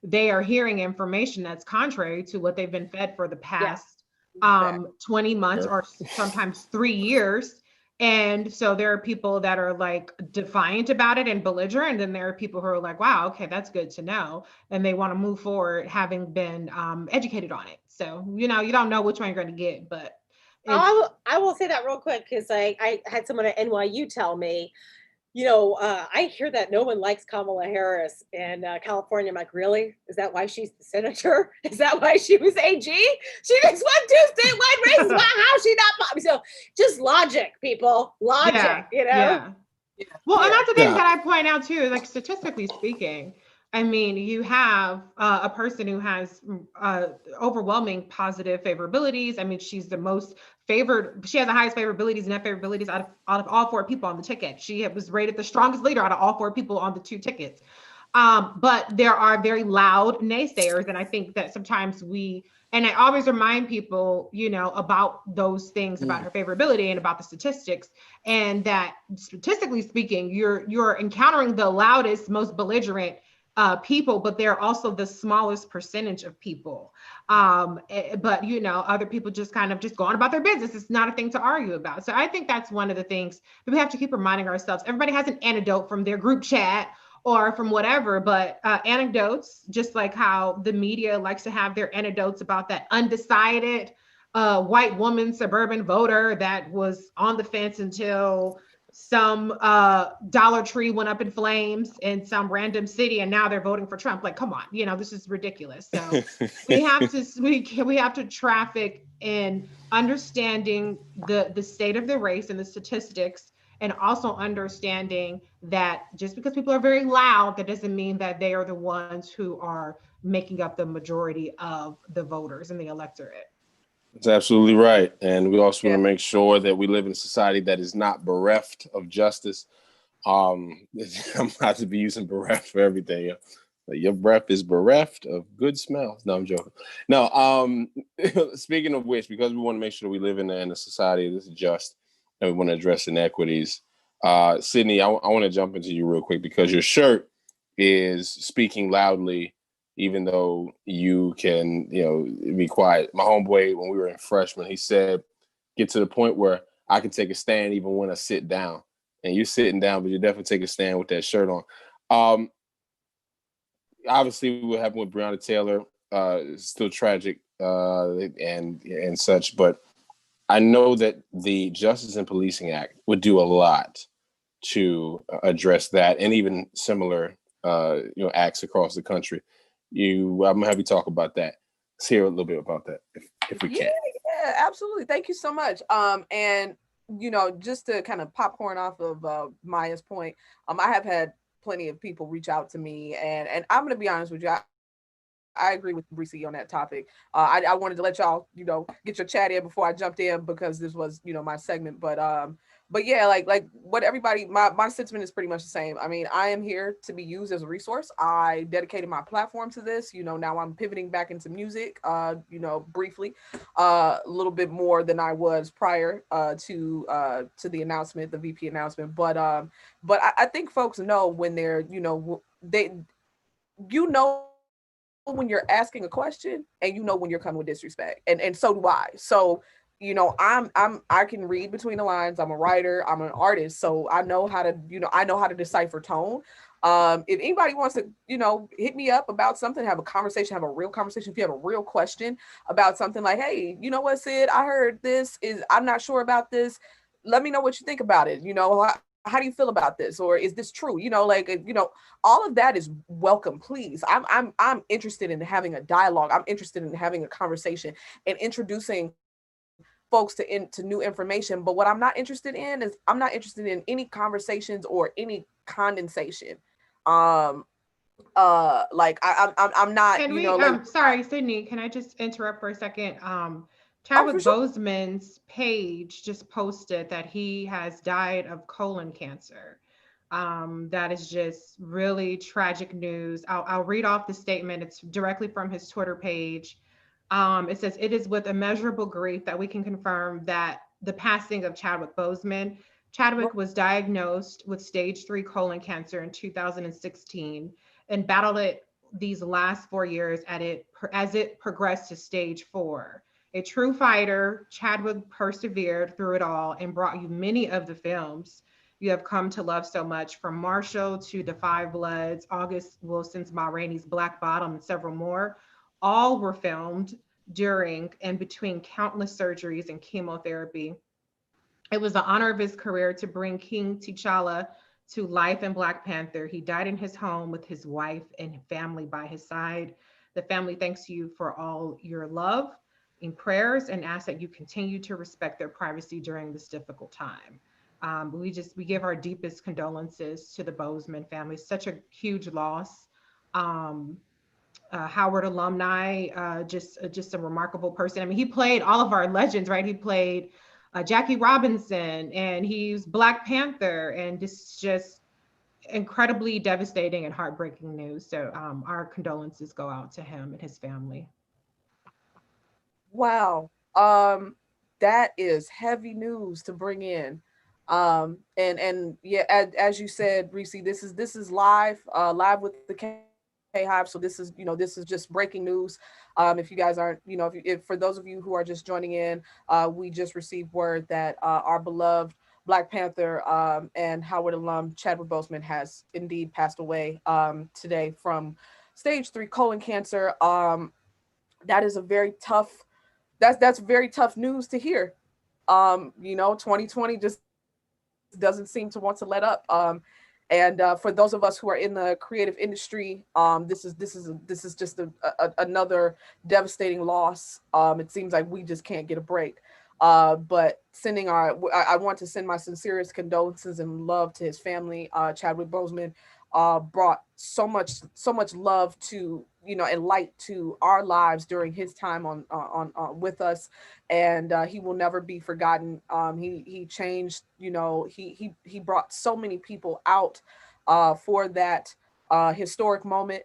they are hearing information that's contrary to what they've been fed for the past 20 months or sometimes 3 years. And so there are people that are like defiant about it and belligerent. And then there are people who are like, wow, okay, that's good to know. And they want to move forward having been educated on it. So, you don't know which one you're going to get, but. I will say that real quick, because I had someone at NYU tell me, I hear that no one likes Kamala Harris in California. I'm like, really? Is that why she's the senator? Is that why she was AG? She makes 1, 2 statewide races. How is she not popular? So just logic, people. Logic, Yeah. Well, and that's the thing that I point out too, like statistically speaking, I mean, you have a person who has overwhelming positive favorabilities. I mean, she's the most favored. She has the highest favorabilities, net favorabilities out of all 4 people on the ticket. She was rated the strongest leader out of all 4 people on the 2 tickets. But there are very loud naysayers. And I think that sometimes and I always remind people, about those things, about her favorability and about the statistics, and that statistically speaking, you're encountering the loudest, most belligerent people, but they're also the smallest percentage of people. But other people just kind of just go on about their business. It's not a thing to argue about. So I think that's one of the things that we have to keep reminding ourselves. Everybody has an anecdote from their group chat or from whatever, but anecdotes, just like how the media likes to have their anecdotes about that undecided white woman suburban voter that was on the fence until some Dollar Tree went up in flames in some random city, and now they're voting for Trump. Like, come on, this is ridiculous. So we have to traffic in understanding the state of the race and the statistics, and also understanding that just because people are very loud, that doesn't mean that they are the ones who are making up the majority of the voters in the electorate. That's absolutely right. And we also want to make sure that we live in a society that is not bereft of justice. I'm about to be using bereft for everything. Your breath is bereft of good smells. No, I'm joking. No, speaking of which, because we want to make sure we live in a society that's just, and we want to address inequities. Sydney, I want to jump into you real quick, because your shirt is speaking loudly, even though you can, be quiet. My homeboy, when we were in freshman, he said, get to the point where I can take a stand even when I sit down. And you're sitting down, but you definitely take a stand with that shirt on. Obviously, what happened with Breonna Taylor is still tragic and such, but I know that the Justice and Policing Act would do a lot to address that, and even similar acts across the country. I'm gonna have you talk about that. Let's hear a little bit about that if we can. Yeah, absolutely. Thank you so much. And just to kind of popcorn off of Maya's point, I have had plenty of people reach out to me, and I'm gonna be honest with you. I agree with Reese on that topic. I wanted to let y'all, get your chat in before I jumped in because this was, my segment. But yeah, like what everybody, my sentiment is pretty much the same. I mean, I am here to be used as a resource. I dedicated my platform to this. Now I'm pivoting back into music. Briefly, a little bit more than I was prior to the announcement, the VP announcement. But I think folks know when they're, they, when you're asking a question, and when you're coming with disrespect, and so do I. So I can read between the lines. I'm a writer, I'm an artist, so I know how to decipher tone. If anybody wants to hit me up about something, have a conversation, have a real conversation, if you have a real question about something, like, hey, you know what, Sid, I heard this, I'm not sure about this, let me know what you think about it. How do you feel about this, or is this true? All of that is welcome. Please, I'm interested in having a dialogue. I'm interested in having a conversation and introducing folks to new information. But what I'm not interested in is, I'm not interested in any conversations or any condensation. Like I'm not. Sorry, Sydney, can I just interrupt for a second? For Chadwick sure. Boseman's page just posted that he has died of colon cancer. That is just really tragic news. I'll read off the statement. It's directly from his Twitter page. It says, "It is with immeasurable grief that we can confirm that the passing of Chadwick Boseman. Chadwick was diagnosed with stage 3 colon cancer in 2016 and battled it these last 4 years as it progressed to stage 4. A true fighter, Chadwick persevered through it all and brought you many of the films you have come to love so much, from Marshall to The Five Bloods, August Wilson's Ma Rainey's Black Bottom, and several more. All were filmed during and between countless surgeries and chemotherapy. It was the honor of his career to bring King T'Challa to life in Black Panther. He died in his home with his wife and family by his side. The family thanks you for all your love and prayers and asks that you continue to respect their privacy during this difficult time." We give our deepest condolences to the Boseman family. Such a huge loss. Howard alumni, just a remarkable person. I mean, he played all of our legends, right? He played Jackie Robinson, and he's Black Panther, and this is just incredibly devastating and heartbreaking news. So our condolences go out to him and his family. Wow. That is heavy news to bring in. And yeah, as you said, Reese, this is live, live with the K Hive. So this is just breaking news. If you guys aren't, if for those of you who are just joining in, we just received word that our beloved Black Panther and Howard alum Chadwick Boseman has indeed passed away today from stage 3 colon cancer. That is a very tough. That's very tough news to hear. 2020 just doesn't seem to want to let up. And for those of us who are in the creative industry, this is just another devastating loss. It seems like we just can't get a break. But I want to send my sincerest condolences and love to his family. Chadwick Boseman brought so much love to and light to our lives during his time on with us, and he will never be forgotten. He changed, he brought so many people out for that historic moment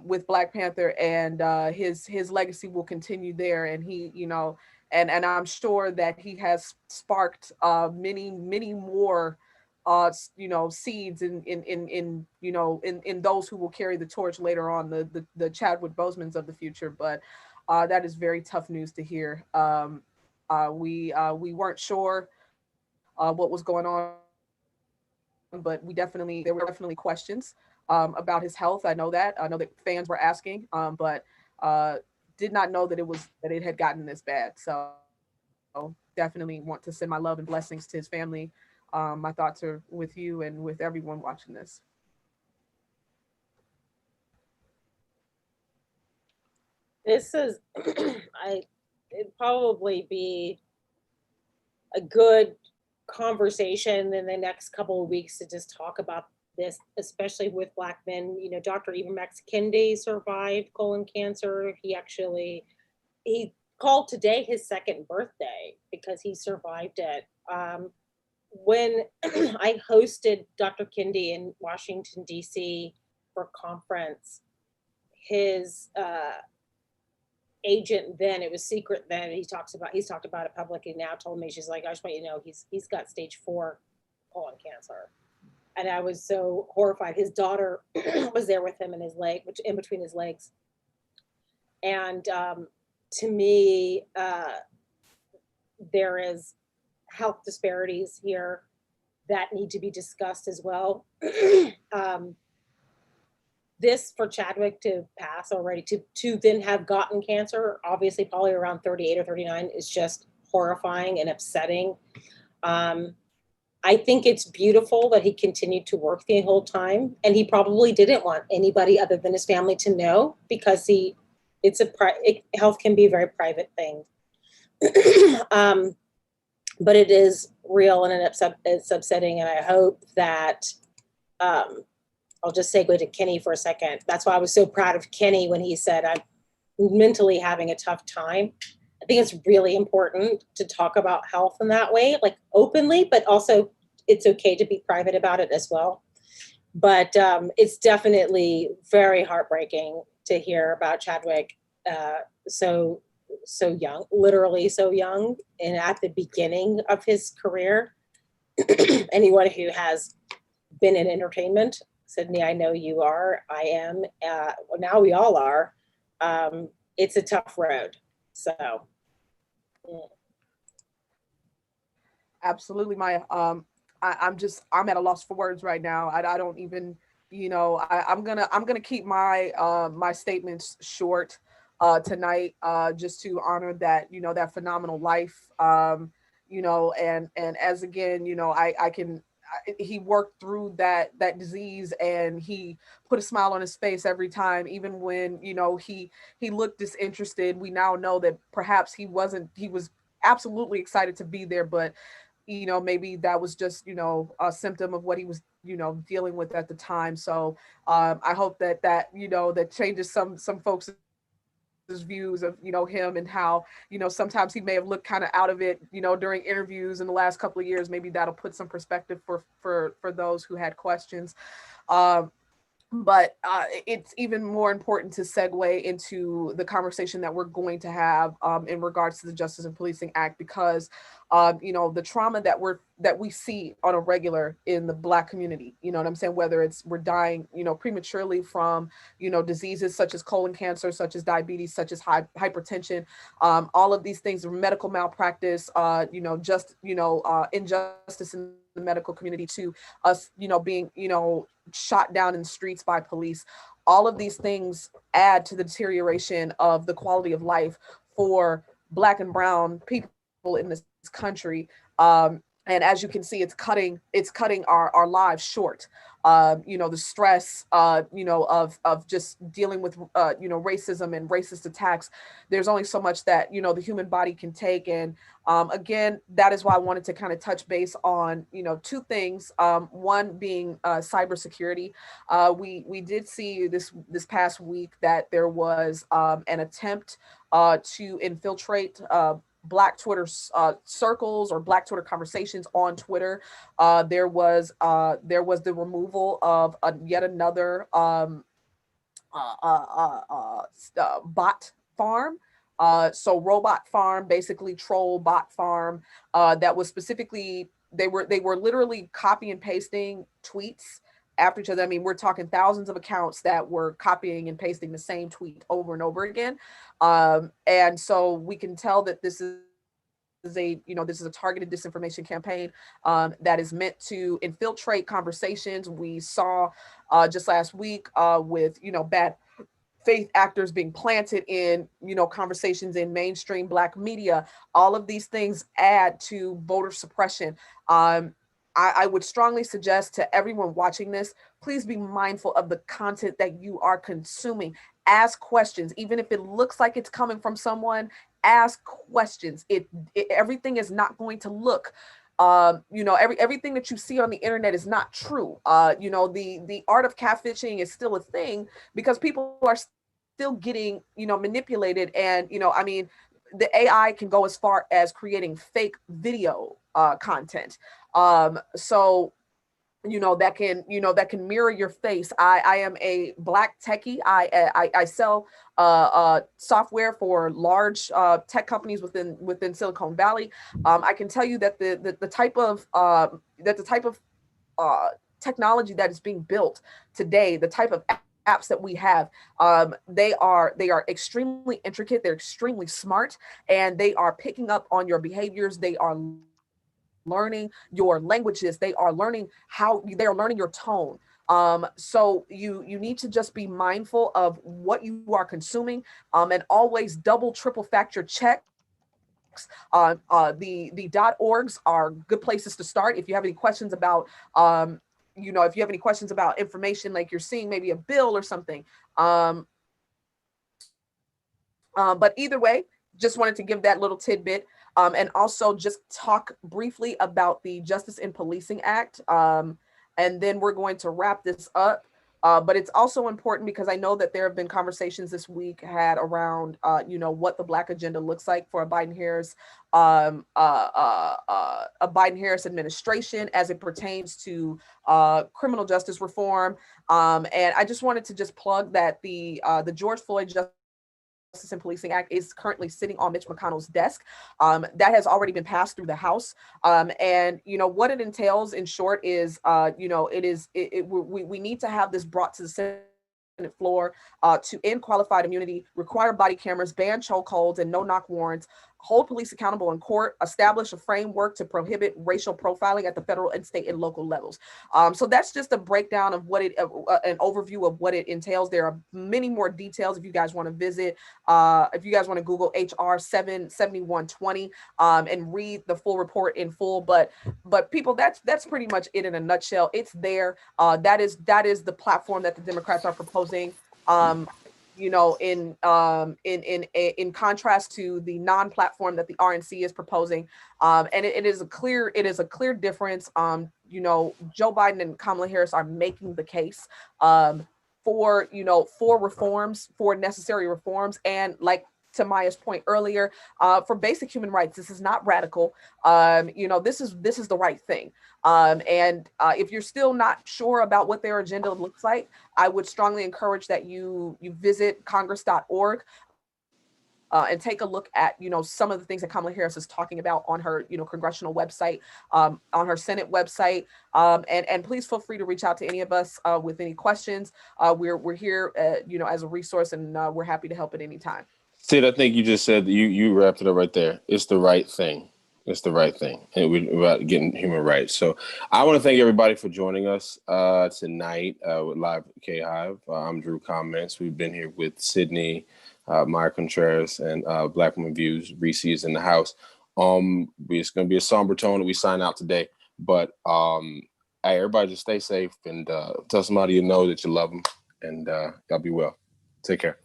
with Black Panther, and his legacy will continue there. And he, and I'm sure that he has sparked many more seeds in those who will carry the torch later on, the Chadwick Bosemans of the future. But that is very tough news to hear. We weren't sure what was going on, but there were definitely questions about his health. I know that fans were asking, but did not know that it had gotten this bad. So definitely want to send my love and blessings to his family. my thoughts are with you and with everyone watching this. This is, it'd probably be a good conversation in the next couple of weeks to just talk about this, especially with Black men. You know, Dr. Max Kendi survived colon cancer. He called today his second birthday because he survived it. When I hosted Dr. Kendi in Washington, D.C. for a conference, his agent then, it was secret then, he's talked about it publicly now, told me, she's like, I just want you to know he's got stage 4 colon cancer. And I was so horrified. His daughter was there with him in his leg, which in between his legs. And to me, there is health disparities here that need to be discussed as well. This for Chadwick to pass already, to then have gotten cancer, obviously probably around 38 or 39, is just horrifying and upsetting. I think it's beautiful that he continued to work the whole time, and he probably didn't want anybody other than his family to know, because health can be a very private thing. But it is real, and it's upsetting, and I hope that, I'll just segue to Kenny for a second. That's why I was so proud of Kenny when he said, I'm mentally having a tough time. I think it's really important to talk about health in that way, like openly, but also it's okay to be private about it as well. But it's definitely very heartbreaking to hear about Chadwick so young, literally so young, and at the beginning of his career. Anyone who has been in entertainment, Sydney, I know you are, I am, well, now we all are. It's a tough road, so. Absolutely, Maya. I'm at a loss for words right now. I don't even, I'm gonna keep my my statements short tonight, just to honor that, that phenomenal life, and as again, he worked through that disease, and he put a smile on his face every time, even when, he looked disinterested. We now know that perhaps he was absolutely excited to be there, but maybe that was just, a symptom of what he was, dealing with at the time. So I hope that changes some folks' views of, him, and how, sometimes he may have looked kind of out of it, during interviews in the last couple of years. Maybe that'll put some perspective for those who had questions. But it's even more important to segue into the conversation that we're going to have in regards to the Justice and Policing Act, because the trauma that we see on a regular in the Black community, you know what I'm saying, whether we're dying, prematurely from, diseases such as colon cancer, such as diabetes, such as hypertension, all of these things, medical malpractice, injustice in the medical community, to us, being, shot down in the streets by police. All of these things add to the deterioration of the quality of life for Black and brown people in this country. And as you can see, it's cutting our lives short. The stress, of just dealing with, racism and racist attacks. There's only so much that, the human body can take. And again, that is why I wanted to kind of touch base on, two things. One being cybersecurity. We did see this past week that there was an attempt to infiltrate Black Twitter circles, or Black Twitter conversations on Twitter. There was the removal of yet another bot farm. So robot farm, basically troll bot farm, that was specifically, they were literally copy and pasting tweets after each other. I mean, we're talking thousands of accounts that were copying and pasting the same tweet over and over again. And so we can tell that this is a targeted disinformation campaign that is meant to infiltrate conversations. We saw just last week with, bad faith actors being planted in, conversations in mainstream Black media. All of these things add to voter suppression. I would strongly suggest to everyone watching this, please be mindful of the content that you are consuming. Ask questions, even if it looks like it's coming from someone. Ask questions. Everything is not going to look. Everything that you see on the internet is not true. The art of catfishing is still a thing because people are still getting manipulated, and the AI can go as far as creating fake video content. So that can mirror your face. I am a Black techie. I sell software for large tech companies within Silicon Valley. I can tell you that the type of technology that is being built today, the type of apps that we have, they are extremely intricate, they're extremely smart, and they are picking up on your behaviors. They are learning your languages, they are learning your tone. So you need to just be mindful of what you are consuming, and always double, triple factor check. The .orgs are good places to start if you have any questions about information, like you're seeing maybe a bill or something. But either way, just wanted to give that little tidbit, and also just talk briefly about the Justice in Policing Act, and then we're going to wrap this up. But it's also important because I know that there have been conversations this week had around, what the Black agenda looks like for a Biden-Harris administration as it pertains to criminal justice reform. And I just wanted to just plug that the George Floyd Justice and Policing Act is currently sitting on Mitch McConnell's desk. That has already been passed through the House. And what it entails in short is, we need to have this brought to the Senate floor to end qualified immunity, require body cameras, ban chokeholds and no-knock warrants, hold police accountable in court, establish a framework to prohibit racial profiling at the federal and state and local levels. So that's just a breakdown of what an overview of what it entails. There are many more details if you guys want to visit, if you guys want to Google HR 77120 and read the full report in full. But people, that's pretty much it in a nutshell. It's there. That is the platform that the Democrats are proposing. In contrast to the non-platform that the RNC is proposing, and it is a clear difference. Joe Biden and Kamala Harris are making the case for reforms, for necessary reforms, and like to Maya's point earlier, for basic human rights. This is not radical. This is the right thing. And if you're still not sure about what their agenda looks like, I would strongly encourage that you visit congress.org and take a look at some of the things that Kamala Harris is talking about on her congressional website, on her Senate website, and please feel free to reach out to any of us with any questions. We're here as a resource, and we're happy to help at any time. Sid, I think you just said that you wrapped it up right there. It's the right thing. It's the right thing. And we're about getting human rights. So I want to thank everybody for joining us tonight with Live K Hive. I'm Drew Comments. We've been here with Sydney, Maya Contreras, and Black Women Views. Reese's in the house. It's going to be a somber tone that we sign out today. But hey, everybody just stay safe and tell somebody you know that you love them. And y'all be well. Take care.